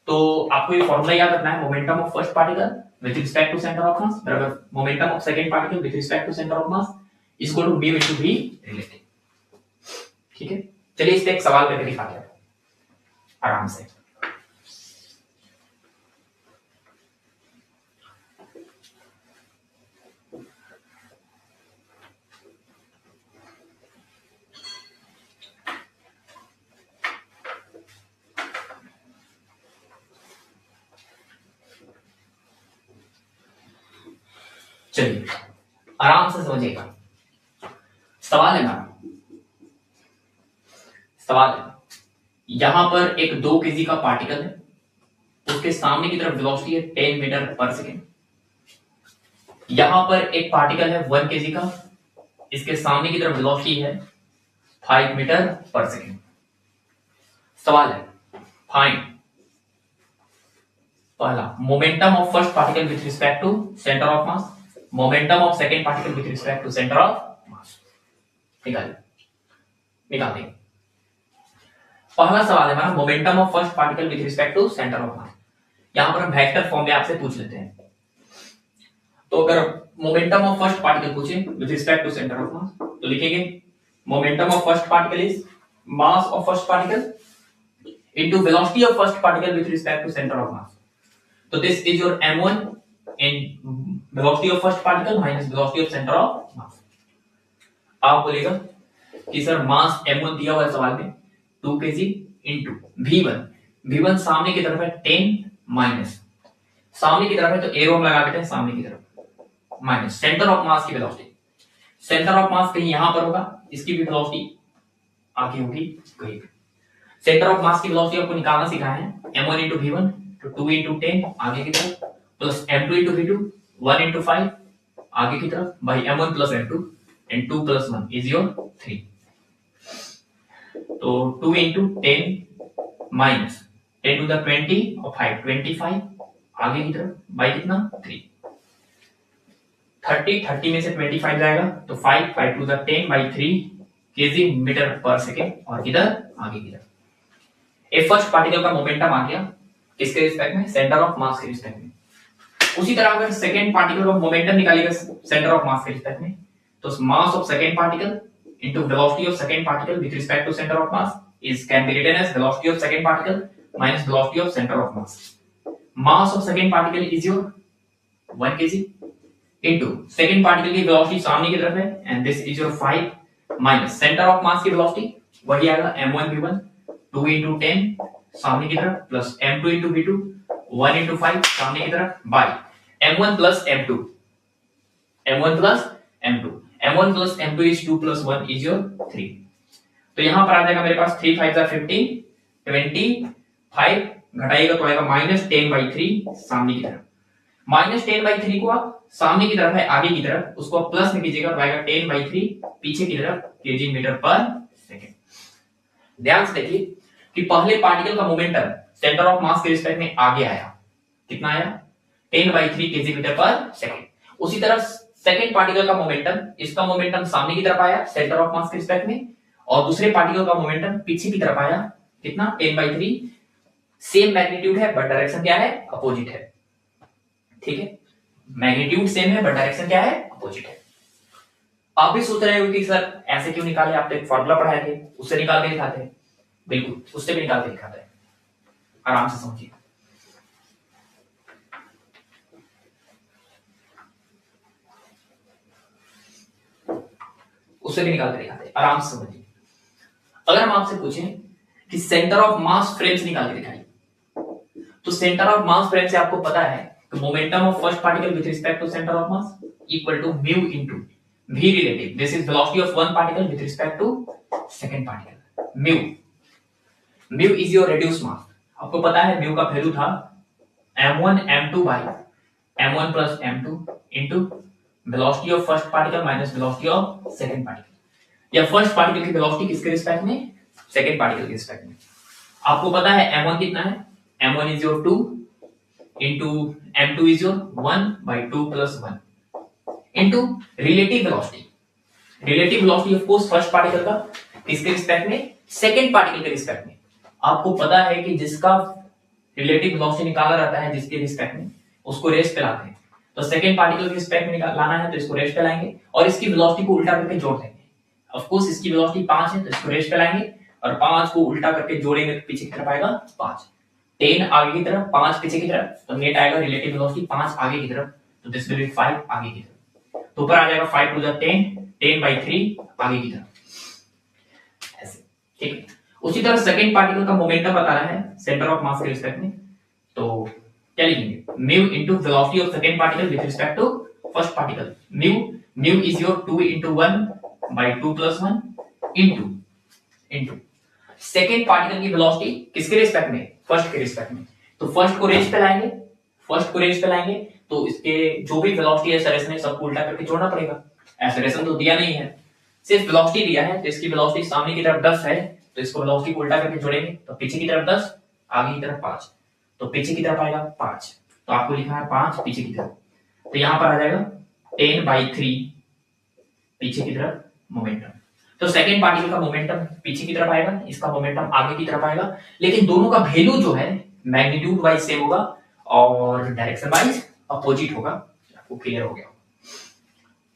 A: तो आपको ये फॉर्मूला याद रखना है, momentum of first particle with respect to centre of mass बराबर momentum of second particle with respect to centre of mass equal to mu into v relative. ठीक है, चलिए इस पे एक सवाल करके दिखाते हैं आराम से। चलिए आराम से समझिएगा। सवाल है ना, सवाल है यहां पर एक 2 kg का पार्टिकल है, उसके सामने की तरफ वेलोसिटी है 10 मीटर पर सेकेंड। यहां पर एक पार्टिकल है 1 kg का, इसके सामने की तरफ वेलोसिटी है 5 मीटर पर सेकेंड। सवाल है फाइंड पहला momentum of first particle with respect to centre of mass, momentum of second particle with respect to centre of mass. निकाल देंगे। पहला सवाल है हमारा momentum of first particle with respect to centre of mass. यहां पर हम वेक्टर फॉर्म में आपसे पूछ लेते हैं। तो अगर मोमेंटम ऑफ फर्स्ट पार्टिकल पूछे with respect to centre of mass तो लिखेंगे momentum of first particle is mass of first particle into velocity of first particle with respect to centre of mass. तो this is your m1 in velocity of first particle minus velocity of centre of mass. आप बोलेगा कि sir मास m1 दिया हुआ है सवाल में 2 kg into v1 सामने की तरफ है 10 माइनस सामने की तरफ है तो एरो हम लगा देते हैं सामने की तरफ माइनस सेंटर ऑफ मास की वेलोसिटी। सेंटर ऑफ मास कहीं यहां पर होगा, इसकी भी वेलोसिटी आगे होगी कहीं पे। सेंटर ऑफ मास की वेलोसिटी आपको निकालना सिखाया है m1 into v1 तो 2 into 10 आगे की तरफ plus m2 into v2 1 into 5 आगे की तरफ by m1 plus m2 and 2 plus 1 is your 3। तो 2 into 10 minus 10 to the 20 और 5 25 आगे की तरफ बाई कितना 3 30 में से 25 जाएगा तो 5 to the 10 by 3 kg metre पर सेकेंड और किधर आगे की तरफ। ए फर्स्ट पार्टिकल का मोमेंटम आ गया किसके रिस्पेक्ट में, सेंटर ऑफ मास के रिस्पेक्ट में। उसी तरह अगर सेकेंड पार्टिकल का मोमेंटम निकालेगा सेंटर ऑफ मास के रिस्पेक्ट में तो mass of second particle into velocity of second particle with respect to center of mass is can be written as velocity of second particle minus velocity of center of mass. Mass of second particle is your 1 kg into second particle की velocity सामने की तरफ है and this is your 5 minus center of mass की velocity वही आएगा m1 v1 2 into 10 सामने की तरफ plus m2 into v2 1 into 5 सामने की तरफ by m1 plus m2 m1 plus m2 is 2 plus 1 is your 3। तो यहां पर आ जाएगा मेरे पास 3 5 15 25 घटाएगा तो आएगा -10/3 सामने की तरफ। -10/3 को आप सामने की तरफ है आगे की तरफ उसको आप प्लस में कीजिएगा तो आएगा 10/3 पीछे की तरफ kg मीटर पर सेकेंड। ध्यान से देखिए कि पहले पार्टिकल का मोमेंटम सेंटर ऑफ मास के रिस्पेक्ट में आगे आया, कितना आया 10/3 kg मीटर पर सेकेंड। उसी तरह सेकेंड पार्टिकल का मोमेंटम, इसका मोमेंटम सामने की तरफ आया सेंटर ऑफ मास के रिस्पेक्ट में और दूसरे पार्टिकल का मोमेंटम पीछे की तरफ आया कितना 10/3। सेम मैग्नीट्यूड है बट डायरेक्शन क्या है अपोजिट है। ठीक है, मैग्नीट्यूड सेम है बट डायरेक्शन क्या है अपोजिट है। आप भी सोच रहे हो कि सर ऐसे क्यों निकाले, आप तो एक फॉर्मूला पढ़ाए थे उससे निकाल के दिखाते हैं। बिल्कुल उससे भी निकाल के दिखाते हैं, आराम से समझिए। उससे भी निकाल के दिखाते हैं, आराम से समझिए। अगर हम आपसे पूछें कि सेंटर ऑफ मास फ्रेम से निकाल के दिखाइए तो सेंटर ऑफ मास फ्रेम से आपको पता है कि momentum of first particle with respect to centre of mass equal to mu into v relative, this is velocity of one particle with respect to second particle. Mu is your reduce mass. आपको पता है mu का value था m1 m2 by m1 plus m2 into velocity of first particle minus velocity of second particle. या first particle की velocity किसके respect में, second particle के रिस्पेक्ट में। आपको पता है m1 कितना है, m1 is your 2 into m2 is your 1 by 2 plus 1 into relative velocity। relative velocity of course first particle का किसके रिस्पेक्ट में, सेकंड पार्टिकल के रिस्पेक्ट में। आपको पता है कि जिसका रिलेटिव वेलोसिटी निकाला रहता है जिसके रिस्पेक्ट में, उसको रेस्ट पे लाते हैं। तो सेकंड पार्टिकल के रिस्पेक्ट में लाना है तो इसको रेस्ट पे लाएंगे और इसकी वेलोसिटी को उल्टा करके जोड़ देंगे। ऑफ कोर्स इसकी वेलोसिटी 5 है तो इसको रेस्ट पे लाएंगे और 5 को उल्टा करके जोड़ेंगे तो पीछे की तरफ आएगा 5, 10 आगे की तरफ, 5 पीछे की तरफ, तो नेट आएगा रिलेटिव वेलोसिटी 5 आगे की तरफ, तो दिस विल बी 5 आगे की तरफ। तो ऊपर आ जाएगा 5 टू द 10, 10/3 आगे की तरफ, ऐसे। ठीक है। उसी तरह सेकंड पार्टिकल का मोमेंटम बताना है सेंटर ऑफ मास के रिस्पेक्ट में, तो क्या लिखेंगे, mu into velocity of second particle with respect to first particle. Mu is your 2 × 1/2 + 1 into second particle की वेलोसिटी किसके रिस्पेक्ट में, फर्स्ट के रिस्पेक्ट में। तो फर्स्ट को रेंज पे लाएंगे, तो इसके जो भी वेलोसिटी है सरेशन है सबको उल्टा करके जोड़ना पड़ेगा। एक्सेलरेशन तो दिया नहीं है, सिर्फ वेलोसिटी दिया है, तो इसकी वेलोसिटी सामने की तरफ 10 है तो इसको वेलोसिटी को उल्टा करके जोड़ेंगे तो पीछे की तरफ 10, आगे की तरफ 5, तो पीछे की तरफ आएगा 5, तो आपको लिखना है 5 पीछे की तरफ, तो यहां पर आ जाएगा 10/3 पीछे की तरफ मोमेंटम। तो सेकंड पार्टिकल का मोमेंटम पीछे की तरफ आएगा, इसका मोमेंटम आगे की तरफ आएगा, लेकिन दोनों का वैल्यू जो है मैग्नीट्यूड वाइज सेम होगा और डायरेक्शन वाइज अपोजिट होगा। आपको क्लियर हो गया,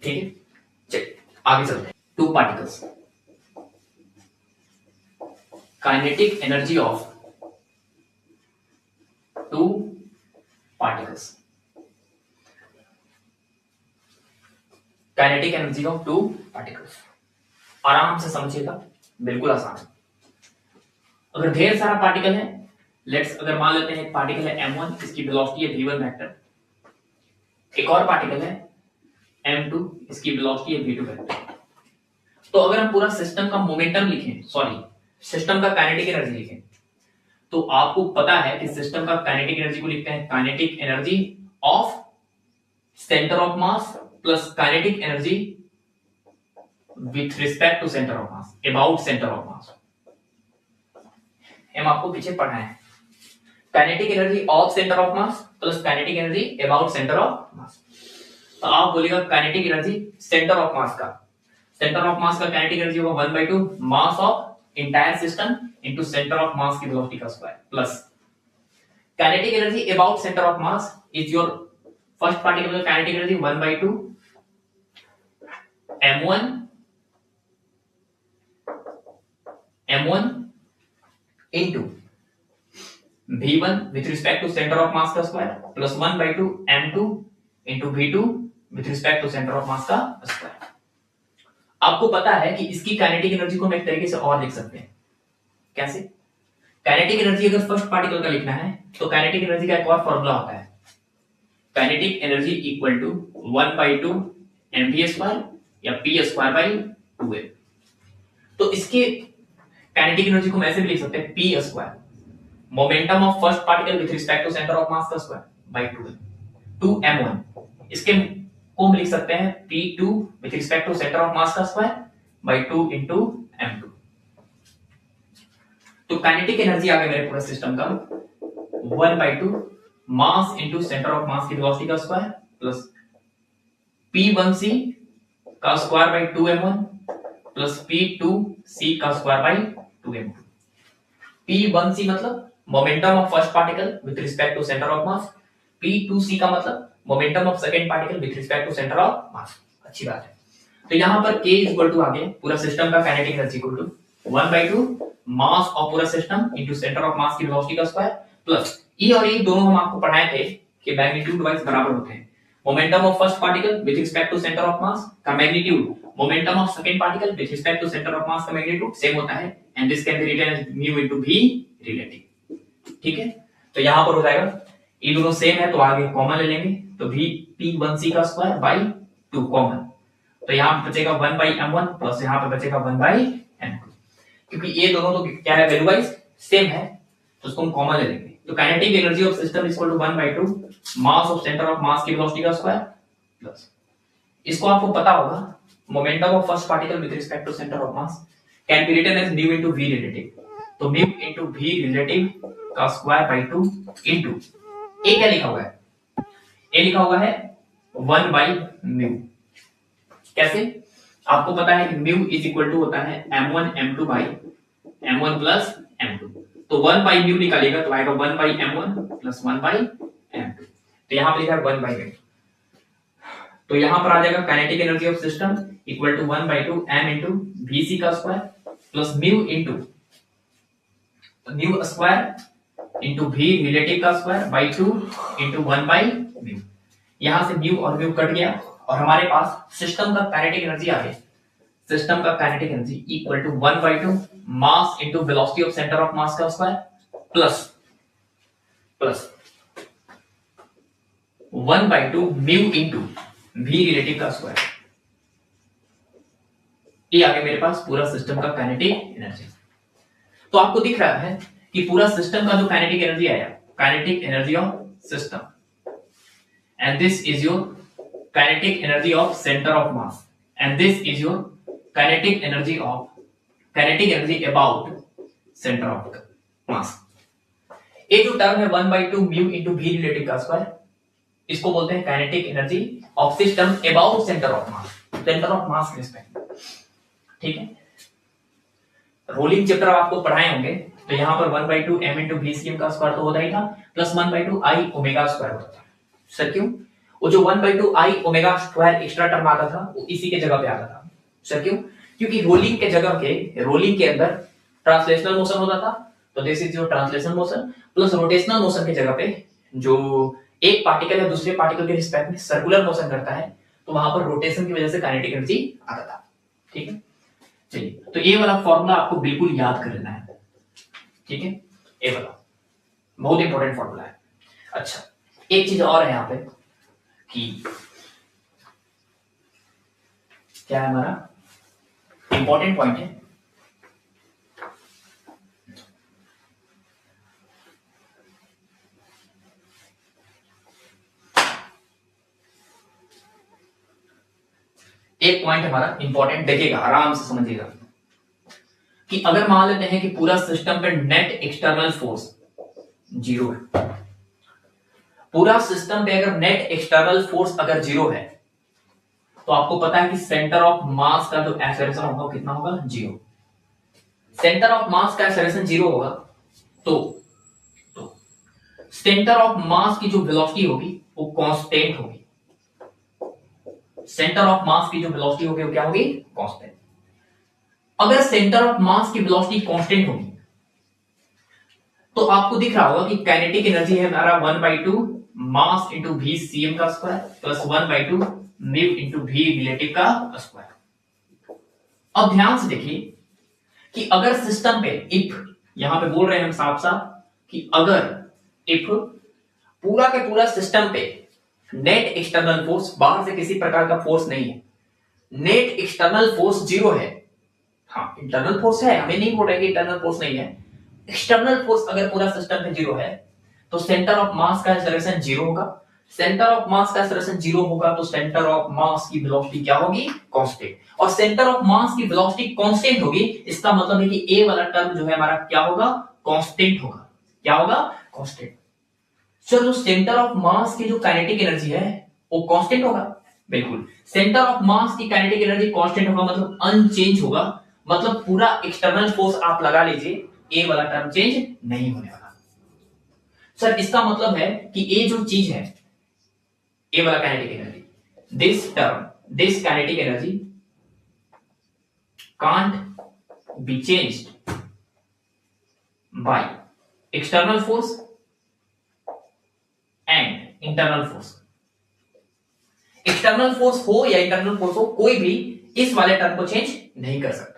A: ठीक है। चलिए आगे चलते हैं। Two particles, kinetic energy of two particles, kinetic energy of two particles. आराम से समझिएगा, बिल्कुल आसान है। अगर ढेर सारा पार्टिकल है, लेट्स अगर मान लेते हैं एक पार्टिकल है m1, इसकी वेलोसिटी है v1 वेक्टर, एक और पार्टिकल है m2, इसकी वेलोसिटी है v2 वेक्टर। तो अगर हम पूरा सिस्टम का मोमेंटम लिखें, सॉरी सिस्टम का काइनेटिक एनर्जी लिखें, तो आपको पता है कि सिस्टम का काइनेटिक एनर्जी को लिखते हैं kinetic energy of centre of mass plus kinetic energy with respect to centre of mass, about centre of mass. हम आपको पीछे पढ़ा है kinetic energy of centre of mass plus kinetic energy about centre of mass. तो आप बोलिएगा kinetic energy centre of mass का, centre of mass का काइनेटिक एनर्जी होगा 1/2 mass of entire system into centre of mass की velocity का square, plus kinetic energy about centre of mass is your first particle का kinetic energy 1/2 m1 into v1 with respect to center of mass का square plus 1/2 m2 into v2 with respect to center of mass का square. आपको पता है कि इसकी kinetic energy को हम एक तरीके से और लिख सकते हैं, कैसे? काइनेटिक एनर्जी अगर फर्स्ट पार्टिकल का लिखना है तो काइनेटिक एनर्जी का एक और फॉर्मूला होता है, kinetic energy equal to 1/2 mv² या p²/2a। तो इसके काइनेटिक एनर्जी को हम ऐसे भी लिख सकते हैं p², momentum of first particle with respect to centre of mass का स्क्वायर बाय 2m1। इसके को हम लिख सकते हैं p2 with respect to centre of mass का स्क्वायर बाय 2 × m2। तो काइनेटिक एनर्जी आ गया मेरे पूरे सिस्टम का 1/2 mass into centre of mass की वेलोसिटी का स्क्वायर प्लस p1c का square bye 2m1 plus p2c का स्क्वायर बाय 2m2। p1c मतलब momentum of first particle with respect to centre of mass, p2c का मतलब momentum of second particle with respect to centre of mass. अच्छी बात है। तो यहां पर k इक्वल टू आ गया पूरा सिस्टम का kinetic energy equal to 1/2 mass of पूरा system into centre of mass की वेलोसिटी का स्क्वायर प्लस e और e दोनों हम आपको पढ़ाए थे कि मैग्नीट्यूड वाइज बराबर होते हैं। Momentum of first particle with respect to centre of mass का magnitude momentum of second particle with respect to centre of mass का मैग्नीट्यूड सेम होता है, and this can be written as mu into v relative. ठीक है, तो यहां पर हो जाएगा ये दोनों सेम है तो आगे कॉमन ले लेंगे, तो v p1c का स्क्वायर बाय 2 कॉमन, तो यहां पे बचेगा 1/m1 प्लस यहां पे बचेगा 1/m2। क्योंकि ये दोनों तो क्या है वैल्यू वाइज सेम है तो उसको हम कॉमन ले लेंगे। तो kinetic energy of system equal to 1/2 mass of centre of mass की वेलोसिटी का स्क्वायर प्लस, इसको आपको पता होगा momentum of first particle with respect to centre of mass can be written as mu into v relative, तो mu into v relative का square by 2 into a क्या लिखा हुआ है, a लिखा हुआ है 1/μ। कैसे? आपको पता है कि म्यू इज इक्वल टू होता है m1 m2 bye m1 plus m2। तो 1 बाई म्यू निकालेगा तो आएगा 1 by m1 plus 1 by m2। तो यहां पे लिखा है 1 बाई म्यू, तो यहां पर आ जाएगा kinetic energy of system equal to 1 by 2 m into vc का square plus mu square into v relative का square by 2 into 1 by mu. यहां से म्यू और म्यू कट गया और हमारे पास सिस्टम का काइनेटिक एनर्जी आ गया। सिस्टम का kinetic energy equal to 1 by 2 mass into velocity of centre of mass का square plus 1 by 2 mu into we relative का स्क्वायर। ये आ गया मेरे पास पूरा सिस्टम का काइनेटिक एनर्जी। तो आपको दिख रहा है कि पूरा सिस्टम का जो काइनेटिक एनर्जी आया, kinetic energy of system, and this is your kinetic energy of centre of mass, and this is your kinetic energy about centre of mass. ये जो टर्म है 1 by 2 mu into we relative का square, इसको बोलते हैं kinetic energy of system about centre of mass, centre of mass के respect. ठीक है, रोलिंग चैप्टर आपको पढ़ाए होंगे, तो यहां पर 1 by 2 m into we C M का स्क्वायर तो होता ही था, plus 1 by 2 I omega square होता था। सर क्यों? वो जो 1 by 2 I omega square extra term आता था वो इसी के जगह पे आता था। सर क्यों? क्योंकि रोलिंग के अंदर ट्रांसलेशनल मोशन होता था, तो this is your translational motion, plus rotational motion के जगह पे जो एक पार्टिकल या दूसरे पार्टिकल के रिस्पेक्ट में सर्कुलर मोशन करता है, तो वहां पर रोटेशन की वजह से काइनेटिक एनर्जी आता था। ठीक है, चलिए, तो ये वाला फॉर्मूला आपको बिल्कुल याद कर लेना है। ठीक है, ये वाला बहुत इंपॉर्टेंट फॉर्मूला है। अच्छा, एक चीज और है यहाँ पे कि क्या है, हमारा इंपॉर्टेंट पॉइंट है एक पॉइंट हमारा इंपॉर्टेंट, देखिएगा आराम से समझिएगा कि अगर मान लेते हैं कि पूरा सिस्टम पे नेट एक्सटर्नल फोर्स 0 है, पूरा सिस्टम पे अगर नेट एक्सटर्नल फोर्स अगर 0 है, तो आपको पता है कि सेंटर ऑफ मास का जो एक्सेलरेशन होगा कितना होगा, 0। सेंटर ऑफ मास का एक्सेलरेशन 0 होगा तो सेंटर ऑफ मास की जो वेलोसिटी होगी वो कांस्टेंट होगी। सेंटर ऑफ मास की जो वेलोसिटी होगी वो क्या होगी, कांस्टेंट। अगर सेंटर ऑफ मास की वेलोसिटी कांस्टेंट होगी तो आपको दिख रहा होगा कि काइनेटिक एनर्जी है हमारा 1 by 2 mass into we C M का square plus 1 by 2 mu into we relative का स्क्वायर। अब ध्यान से देखिए कि अगर सिस्टम पे इफ, यहां पे बोल रहे हैं हम साफ साफ कि अगर इफ पूरा के पूरा सिस्टम पे नेट एक्सटर्नल फोर्स, बाहर से किसी प्रकार का फोर्स नहीं है, नेट एक्सटर्नल फोर्स 0 है। हाँ, इंटरनल फोर्स है, हमें नहीं बोल रहे कि इंटरनल फोर्स नहीं है, एक्सटर्नल फोर्स अगर पूरा सिस्टम पे 0 है तो सेंटर ऑफ मास का एक्सेलरेशन 0 होगा। सेंटर ऑफ मास का एक्सेलरेशन 0 होगा तो सेंटर ऑफ मास की वेलोसिटी क्या होगी, कांस्टेंट। और सेंटर ऑफ मास की वेलोसिटी कांस्टेंट होगी, इसका मतलब है कि ए वाला टर्म जो है हमारा क्या होगा, कांस्टेंट होगा। क्या होगा, कांस्टेंट। सर जो सेंटर ऑफ मास की जो काइनेटिक एनर्जी है वो कांस्टेंट होगा, बिल्कुल। सेंटर ऑफ मास की काइनेटिक एनर्जी कांस्टेंट होगा मतलब अनचेंज होगा, मतलब पूरा एक्सटर्नल फोर्स आप लगा लीजिए, ए वाला टर्म चेंज नहीं होने वाला। सर इसका मतलब है कि ए जो चीज है, ए वाला kinetic energy, this term, this kinetic energy can't be changed by external force and internal force. External force हो या इंटरनल फोर्स हो, कोई भी इस वाले टर्म को चेंज नहीं कर सकता।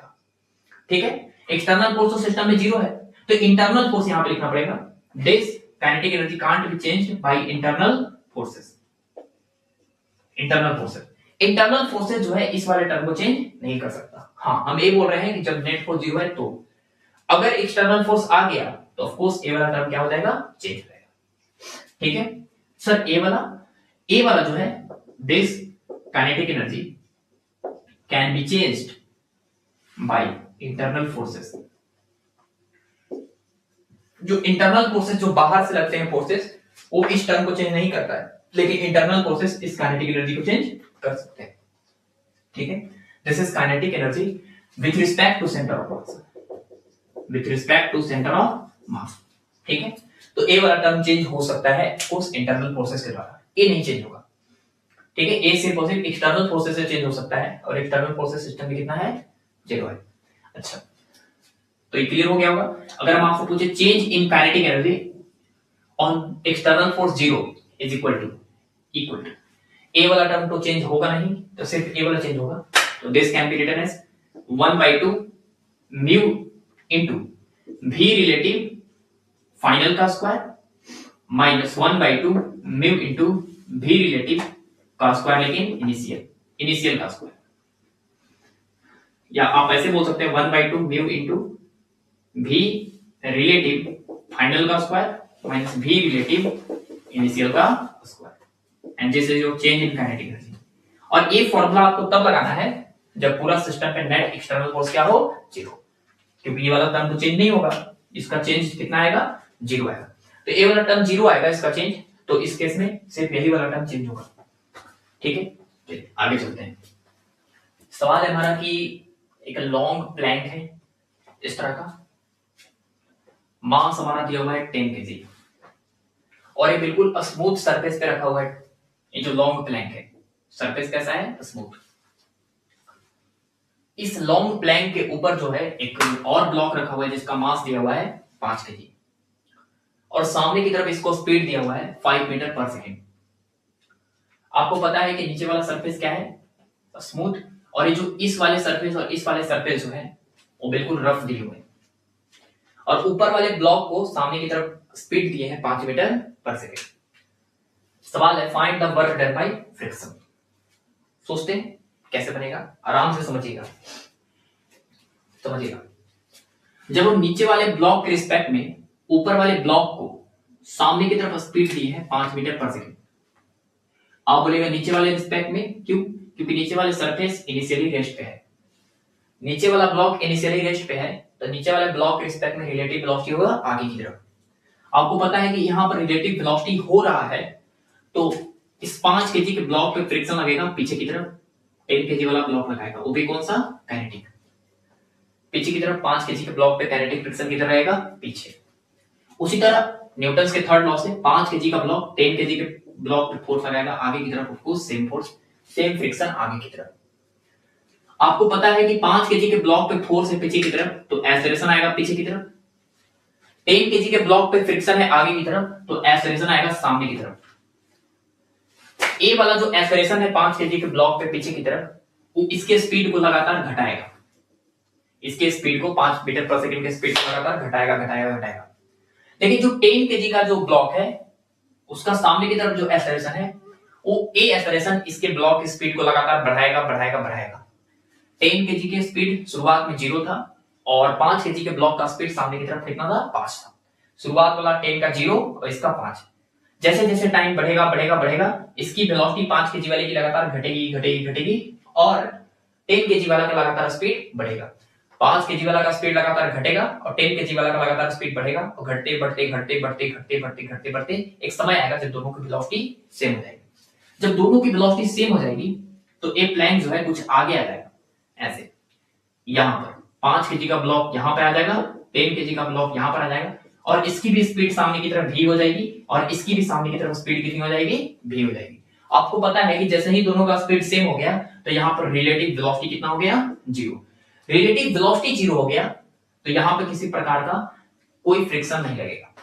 A: ठीक है, एक्सटर्नल फोर्स तो सिस्टम में 0 है, तो इंटरनल फोर्स यहां पे लिखना पड़ेगा, this kinetic energy can't be changed by internal forces. Internal forces, internal forces जो है इस वाले टर्म को चेंज नहीं कर सकता। हाँ, हम ये बोल रहे हैं कि जब नेट फोर्स 0 है, तो अगर एक्सटर्नल फोर्स आ गया तो ऑफ कोर्स ए वाला टर्म क्या हो जाएगा, चेंज हो जाएगा। ठीक है सर, ए वाला जो है, this kinetic energy can be changed by internal forces. जो इंटरनल फोर्सेस जो बाहर से लगते हैं फोर्सेस, वो इस टर्म को चेंज नहीं करता है, लेकिन इंटरनल फोर्सेस इस काइनेटिक एनर्जी को चेंज कर सकते हैं। ठीक है, this is kinetic energy with respect to centre of mass, with respect to centre of mass. ठीक है, तो ए वाला टर्म चेंज हो सकता है उस इंटरनल फोर्सेस के द्वारा, ए नहीं चेंज होगा। ठीक है, ए सिर्फ और सिर्फ एक्सटर्नल फोर्सेस से चेंज हो सकता है और एक्सटर्नल फोर्सेस सिस्टम में कितना है, 0 है। अच्छा, तो ये क्लियर हो गया होगा। अगर हम आपसे पूछे change in kinetic energy on external force 0 is equal to A वाला टर्म तो चेंज होगा नहीं, तो सिर्फ ए वाला चेंज होगा। तो this can be written as 1/2 mu into v relative final का square minus 1/2 mu into v relative का स्क्वायर, लेकिन इनिशियल का स्क्वायर, या आप ऐसे बोल सकते हैं 1/2 mu into v relative final का square minus v relative initial का square, and this is your change in kinetic energy. और ये फॉर्मूला आपको तब लगाना है जब पूरा सिस्टम पे नेट एक्सटर्नल फोर्स क्या हो, 0, क्योंकि ये वाला टर्म तो चेंज नहीं होगा, इसका चेंज कितना आएगा, 0 आएगा। तो ये वाला टर्म 0 आएगा इसका चेंज, तो इस केस में सिर्फ यही वाला टर्म चेंज होगा। ठीक है, चलिए आगे चलते हैं। सवाल है हमारा कि एक लॉन्ग प्लैंक है इस तरह का, मास हमारा दिया हुआ है 10 kg और ये बिल्कुल स्मूथ सरफेस पे रखा हुआ है। ये जो लॉन्ग प्लैंक है, सरफेस कैसा है, स्मूथ। इस लॉन्ग प्लैंक के ऊपर जो है एक और ब्लॉक रखा हुआ है जिसका मास दिया हुआ है 5 kg और सामने की तरफ इसको स्पीड दिया हुआ है 5 मीटर पर सेकेंड। आपको पता है कि नीचे वाला सरफेस क्या है, स्मूथ, और ये जो इस वाले सरफेस और इस वाले सरफेस जो है वो बिल्कुल रफ दिए हुए हैं, और ऊपर वाले ब्लॉक को सामने की तरफ स्पीड दिए हैं 5 मीटर पर सेकेंड। सवाल है find the work done by friction. सोचते हैं कैसे बनेगा, आराम से समझिएगा। जब हम नीचे वाले ब्लॉक के रिस्पेक्ट में ऊपर वाले ब्लॉक को सामने की तरफ स्पीड दी है 5 मीटर पर सेकेंड, आप बोलेगा नीचे वाले रिस्पेक्ट में क्यों, क्योंकि नीचे वाले सरफेस इनिशियली रेस्ट पे है, नीचे वाला ब्लॉक इनिशियली रेस्ट पे है, तो नीचे वाले ब्लॉक के रिस्पेक्ट में रिलेटिव वेलोसिटी होगा आगे की तरफ। आपको पता है कि यहां पर रिलेटिव वेलोसिटी हो रहा है, तो इस 5 kg के ब्लॉक पे फ्रिक्शन लगेगा पीछे की तरफ, 10 kg वाला ब्लॉक लगाएगा, वो भी कौन सा, काइनेटिक। पीछे की तरफ 5 kg के ब्लॉक पे काइनेटिक फ्रिक्शन किधर रहेगा, पीछे। उसी तरह न्यूटन के थर्ड लॉ से 5 kg का ब्लॉक 10 kg के ब्लॉक पे फोर्स लगाएगा आगे की तरफ, उसको सेम फोर्स सेम फ्रिक्शन आगे की तरफ। आपको पता है कि 5 kg के ब्लॉक पे फोर्स है पीछे की तरफ, तो एक्सेलरेशन आएगा पीछे की तरफ। 10 kg के ब्लॉक पे फ्रिक्शन है आगे की तरफ, तो एक्सेलरेशन आएगा सामने की तरफ। ए वाला जो एक्सेलरेशन है 5 kg के ब्लॉक पे पीछे की तरफ, वो इसके स्पीड को लगातार घटाएगा, इसके स्पीड को 5 मीटर पर सेकंड के स्पीड को लगातार घटाएगा। लेकिन जो 10 kg का जो ब्लॉक है उसका सामने की तरफ जो एक्सेलरेशन है, वो ए एक्सेलरेशन इसके ब्लॉक की स्पीड को लगातार बढ़ाएगा। 10 kg की स्पीड शुरुआत में 0 था और 5 kg के ब्लॉक का स्पीड सामने की तरफ कितना था, 5 था। शुरुआत वाला 10 का 0 और इसका 5। जैसे जैसे टाइम बढ़ेगा इसकी वेलोसिटी 5 kg वाले की लगातार घटेगी और 10 kg वाला का लगातार स्पीड बढ़ेगा। 5 kg वाला का स्पीड लगातार घटेगा और 10 kg वाला का लगातार स्पीड बढ़ेगा, और घटते बढ़ते एक समय आएगा जब दोनों की वेलोसिटी सेम हो जाएगी। जब दोनों की वेलोसिटी सेम हो जाएगी तो एक प्लैंक जो है कुछ आगे आ जाएगा, ऐसे यहां पर 5 kg का ब्लॉक यहां पे आ जाएगा, 10 kg का ब्लॉक यहां पर आ जाएगा, और इसकी भी स्पीड सामने की तरफ v हो जाएगी और इसकी भी सामने की तरफ स्पीड कितनी हो जाएगी, v हो जाएगी। आपको पता है कि जैसे ही दोनों का स्पीड सेम हो गया तो यहां पर रिलेटिव वेलोसिटी कितना हो गया, 0। रिलेटिव वेलोसिटी 0 हो गया तो यहां पर किसी प्रकार का कोई फ्रिक्शन नहीं लगेगा।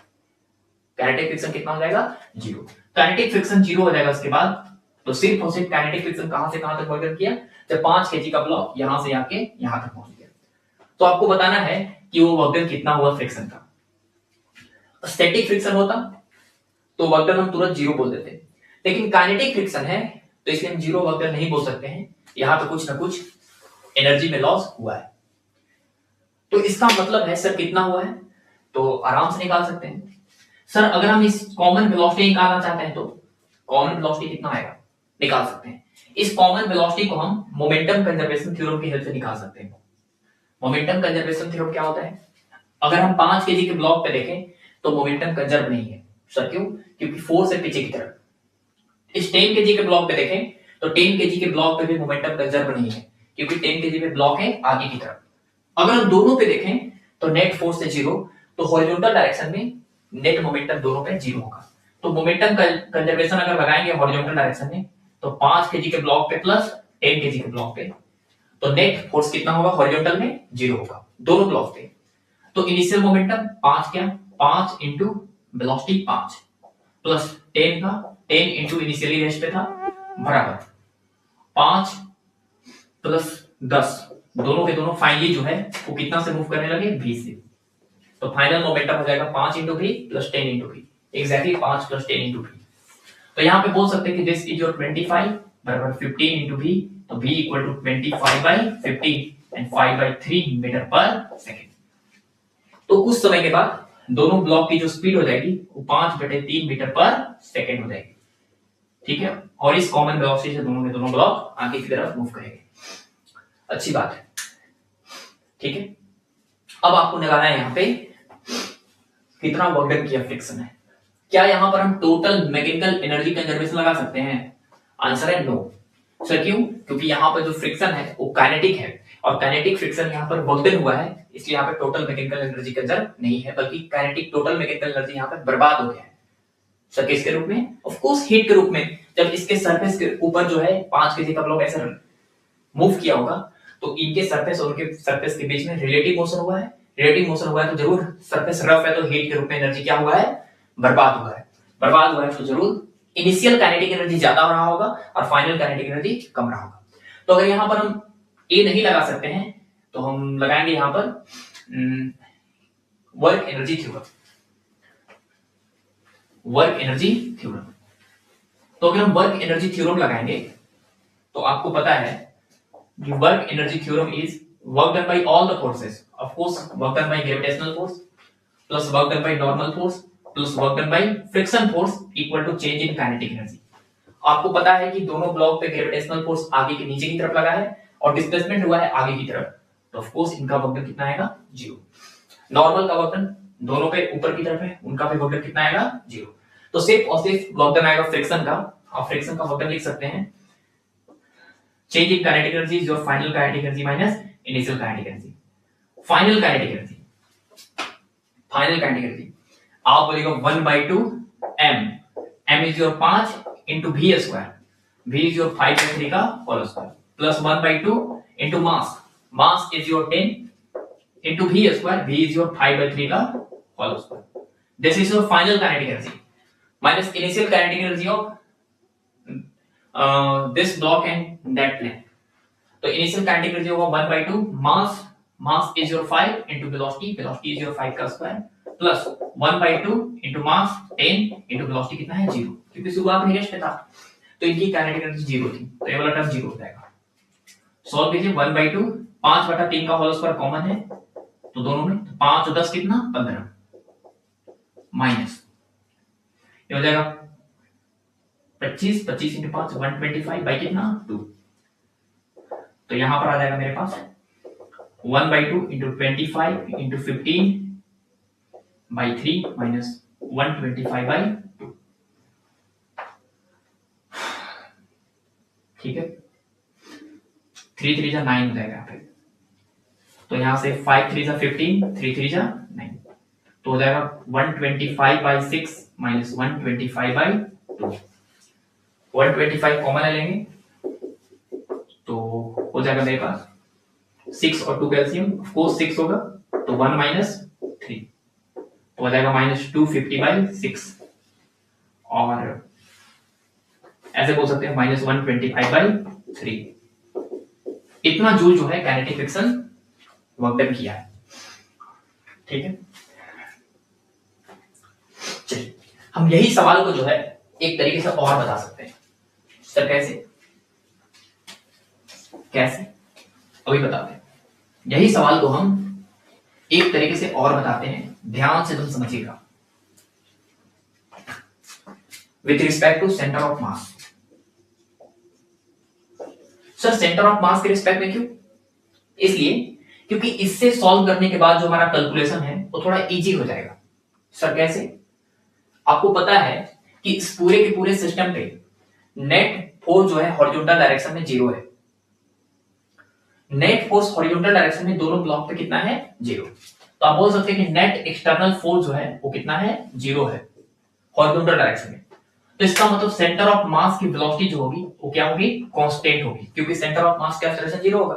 A: काइनेटिक फ्रिक्शन कितना हो जाएगा, 0। काइनेटिक फ्रिक्शन 0 हो जाएगा। उसके बाद तो सिर्फ और सिर्फ काइनेटिक फ्रिक्शन कहां से कहां तक वर्क किया, जब 5 kg का ब्लॉक यहां से आके यहां तक पहुंच गया। तो आपको बताना है कि वो वर्क कितना हुआ फ्रिक्शन का। स्टैटिक फ्रिक्शन होता तो वर्क हम तुरंत 0 बोल देते, लेकिन काइनेटिक फ्रिक्शन है तो इसलिए हम 0 वर्क नहीं बोल सकते हैं, यहां पे कुछ ना कुछ एनर्जी में लॉस हुआ है। तो इसका मतलब है सर कितना हुआ है, तो आराम से निकाल सकते हैं। सर अगर हम इस कॉमन वेलोसिटी निकालना चाहते हैं तो कॉमन वेलोसिटी कितना आएगा, निकाल सकते हैं। इस कॉमन वेलोसिटी को हम मोमेंटम कंजर्वेशन थ्योरम की हेल्प से निकाल सकते हैं। मोमेंटम कंजर्वेशन थ्योरम क्या होता है, अगर हम 5 kg के ब्लॉक पे देखें तो मोमेंटम कंजर्व नहीं है। सर क्यों, क्योंकि फोर्स है पीछे की तरफ। इस 10 kg के ब्लॉक पे देखें तो 10 kg के ब्लॉक पे भी मोमेंटम कंजर्व नहीं है, क्योंकि 10 kg पे ब्लॉक है आगे की तरफ। अगर हम दोनों पे देखें तो नेट फोर्स है 0 तो हॉरिजॉन्टल डायरेक्शन में नेट मोमेंटम दोनों पे जीरो होगा। तो मोमेंटम कंजर्वेशन अगर लगाएंगे हॉरिजॉन्टल डायरेक्शन में तो 5 kg के ब्लॉक पे प्लस 10 kg के ब्लॉक पे, तो नेट फोर्स कितना होगा हॉरिजॉन्टल में जीरो होगा दोनों ब्लॉक पे। तो इनिशियल मोमेंटम 5 क्या 5 इंटू वेलोसिटी 5 प्लस 10 का 10 इंटू इनिशियली रेस्ट पे था बराबर 5 प्लस 10 दोनों के दोनों फाइनली जो है वो कितना से मूव करने लगे v से। तो फाइनल मोमेंटम हो जाएगा 5 into v plus 10 into v, exactly 5 plus 10 into v। तो यहाँ पे बोल सकते हैं कि दिस इज योर 25 बराबर 15 इंटू v, तो v equal to 25 by 15 and 5 by 3 metre पर सेकेंड। तो कुछ समय के बाद दोनों ब्लॉक की जो स्पीड हो जाएगी वो 5/3 मीटर पर सेकेंड हो जाएगी, ठीक है। और इस कॉमन वेलोसिटी से दोनों के दोनों ब्लॉक आगे की तरफ मूव करेंगे। अच्छी बात है, ठीक है। अब आपको लगाना है यहाँ पे कितना वर्क डन किया फ्रिक्शन है। क्या यहां पर हम टोटल मैकेनिकल एनर्जी कंजर्वेशन लगा सकते हैं? आंसर है नो। सर क्यों? क्योंकि यहां पर जो फ्रिक्शन है वो काइनेटिक है और काइनेटिक फ्रिक्शन यहां पर वर्क डन हुआ है, इसलिए यहां पर टोटल मैकेनिकल एनर्जी कंजर्व नहीं है, बल्कि काइनेटिक टोटल मैकेनिकल एनर्जी यहां पर बर्बाद हो गया है। सर किसके रूप में? ऑफ कोर्स हीट के रूप में। जब इसके सरफेस के ऊपर जो है 5 kg का ब्लॉक ऐसे मूव किया होगा तो इनके सरफेस और उनके सरफेस के बीच में रिलेटिव मोशन हुआ है। रिलेटिव मोशन हुआ है तो जरूर सरफेस रफ है तो हीट के रूप में एनर्जी क्या हुआ है? बर्बाद हुआ है। बर्बाद हुआ है तो जरूर इनिशियल काइनेटिक एनर्जी ज्यादा रहा होगा और फाइनल काइनेटिक एनर्जी कम रहा होगा। तो अगर यहां पर हम ए नहीं लगा सकते हैं तो हम लगाएंगे यहां पर work energy theorem. Work energy theorem, तो अगर हम वर्क एनर्जी थ्योरम लगाएंगे तो आपको पता है कि work energy theorem is work done by all the forces, of course work done by gravitational force plus work done by normal force plus work done by friction force equal to change in kinetic energy. आपको पता है कि दोनों block पे gravitational force आगे के नीचे की तरफ लगा है और डिस्प्लेसमेंट हुआ है आगे की तरफ, तो ऑफ कोर्स इनका वर्क डन कितना आएगा? जीरो। नॉर्मल का वर्क डन दोनों पे ऊपर की तरफ है, उनका भी वर्क डन कितना आएगा? जीरो। तो सिर्फ और सिर्फ वर्क डन आएगा फ्रिक्शन का, आप फ्रिक्शन का वर्क डन लिख सकते हैं change in kinetic energy is your final kinetic energy minus initial kinetic energy. Final kinetic energy, final kinetic energy आप बोलेगा 1/2 m, m is your 5 into v square, v is your 5/3 का whole square plus 1/2 into mass, mass is your 10 into v square, v is your 5/3 का whole square. This is your final kinetic energy minus initial kinetic energy of this block and that plane. तो initial kinetic energy होगा 1/2 mass, mass is your 5 into velocity, velocity is your 5 का square plus 1/2 into mass 10 into velocity कितना है? Zero, क्योंकि शुरुआत में rest पे था तो इनकी काइनेटिक एनर्जी जीरो थी, तो ये वाला टर्म जीरो हो जाएगा। सॉल्व कीजिए 1/2 5/3 का होल स्क्वायर कॉमन है तो दोनों में, तो 5 और 10 कितना? 15 माइनस ये हो जाएगा 25, 25 इंटू 5 125 बाई कितना? 2। तो यहां पर आ जाएगा मेरे पास 1/2 into 25 into 15 by 3 minus 125 by 2, ठीक है। 3 3 जा 9 हो जाएगा यहाँ पे, तो यहां से 5 3 जा 15, 3 3 जा 9, तो हो जाएगा 125 बाई 6 माइनस 125 बाई 2। 125 कॉमन लेंगे तो हो जाएगा मेरे पास 6 और 2 का एलसीएम, ऑफ कोर्स 6 होगा तो 1 माइनस 3 तो हो जाएगा माइनस 250 बाई 6, और ऐसे बोल सकते हैं माइनस 125 बाई 3। इतना जूल जो है काइनेटिक फ्रिक्शन वर्क डन किया है, ठीक है। चलिए हम यही सवाल को जो है एक तरीके से और बता सकते हैं। सर कैसे? कैसे अभी बताते हैं। यही सवाल को हम एक तरीके से और बताते हैं, ध्यान से तुम समझिएगा। With respect to centre of mass. Sir centre of mass के रिस्पेक्ट में क्यों? इसलिए क्योंकि इससे सॉल्व करने के बाद जो हमारा कैलकुलेशन है वो थोड़ा इजी हो जाएगा। सर कैसे? आपको पता है कि इस पूरे के पूरे सिस्टम पे नेट फोर्स जो है हॉरिजॉन्टल डायरेक्शन में जीरो है। नेट फोर्स हॉरिजॉन्टल डायरेक्शन में दोनों ब्लॉक पे कितना है? जीरो। तो तो आप बोल सकते हैं कि नेट एक्सटर्नल फोर्स जो है वो कितना है, 0 है हॉरिजॉन्टल डायरेक्शन में। तो इसका मतलब सेंटर ऑफ मास की वेलोसिटी जो होगी वो क्या होगी, कांस्टेंट होगी, क्योंकि सेंटर ऑफ मास क्या तरह से 0 होगा।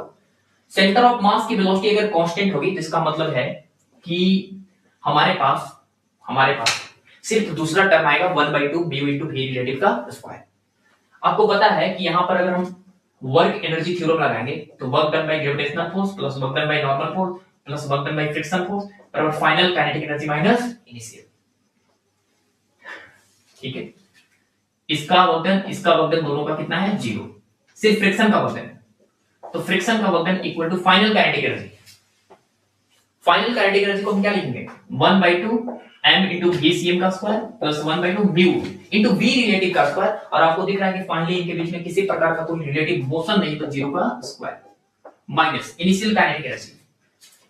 A: सेंटर ऑफ मास की वेलोसिटी अगर कांस्टेंट होगी तो इसका मतलब है कि हमारे पास सिर्फ दूसरा टर्म आएगा 1/2 म्यू इनटू v रिलेटिव का स्क्वायर। आपको पता है कि यहां पर अगर हम वर्क एनर्जी थ्योरम लगाएंगे तो work done by gravitational force plus work done by normal force plus work done by friction force बराबर final kinetic energy minus initial. ठीक है, इसका वर्क दोनों का कितना है, 0, सिर्फ फ्रिक्शन का वर्क, तो फ्रिक्शन का work equal to final kinetic energy. Final kinetic energy को हम क्या लिखेंगे, 1/2 m into VCM का square plus 1/2 mu into V relative का स्क्वायर। और आपको दिख रहा है कि फाइनली इनके बीच में किसी प्रकार का कोई रिलेटिव मोशन नहीं, तो 0 का square minus initial kinetic energy.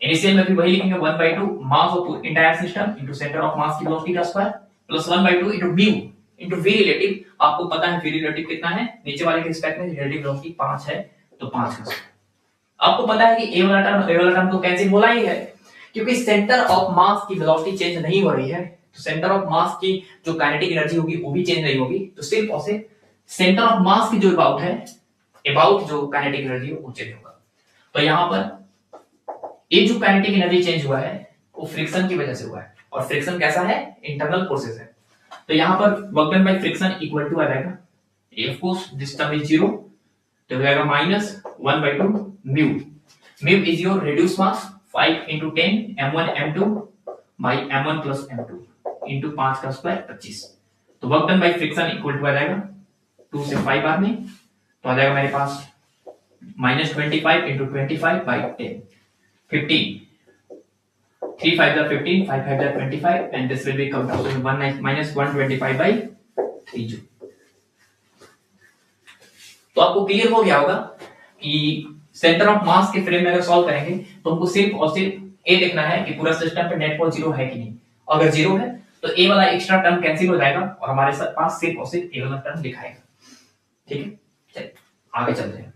A: Initial में भी वही लिखेंगे 1/2 mass of entire system into centre of mass की वेलोसिटी का square plus 1/2 into mu into V relative. आपको पता है V रिलेटिव कितना है, नीचे वाले के रिस्पेक्ट में रिलेटिव वेलोसिटी 5 है, तो 5 का स्क्वायर। आपको पता है कि ए वाला टर्म तो कैंसिल होला ही है, क्योंकि सेंटर ऑफ मास की वेलोसिटी चेंज नहीं हो रही है, तो सेंटर ऑफ मास की जो काइनेटिक एनर्जी होगी वो भी चेंज नहीं होगी, तो सिर्फ और सिर्फ सेंटर ऑफ मास की जो अबाउट जो काइनेटिक एनर्जी वो चेंज होगा। तो यहां पर ये जो काइनेटिक एनर्जी चेंज हुआ है वो फ्रिक्शन की वजह से हुआ है, और फ्रिक्शन कैसा है, इंटरनल फोर्सेस है। तो यहां पर work done by friction equal to आ जाएगा, of course this term is 0, तो हो जाएगा minus 1/2 mu is your reduce mass 5 into 10 m1 m2 by m1 plus m2 into 5 का स्क्वायर 25। तो work done by friction equal to आ जाएगा 2 से 5 बार में, तो आ जाएगा मेरे पास minus 25 into 25 by 10 15 3 5 are 15 5 5 are 25 and this will be come to 1 minus 125 by 3 joule. तो आपको क्लियर हो गया होगा कि सेंटर ऑफ मास के फ्रेम में अगर सॉल्व करेंगे तो हमको सिर्फ और सिर्फ ए देखना है कि पूरा सिस्टम पे नेट फोर्स 0 है कि नहीं। अगर 0 है तो ए वाला एक्स्ट्रा टर्म कैंसिल हो जाएगा और हमारे पास सिर्फ और सिर्फ ए वाला टर्म दिखाएगा। ठीक है, चलिए आगे चलते हैं।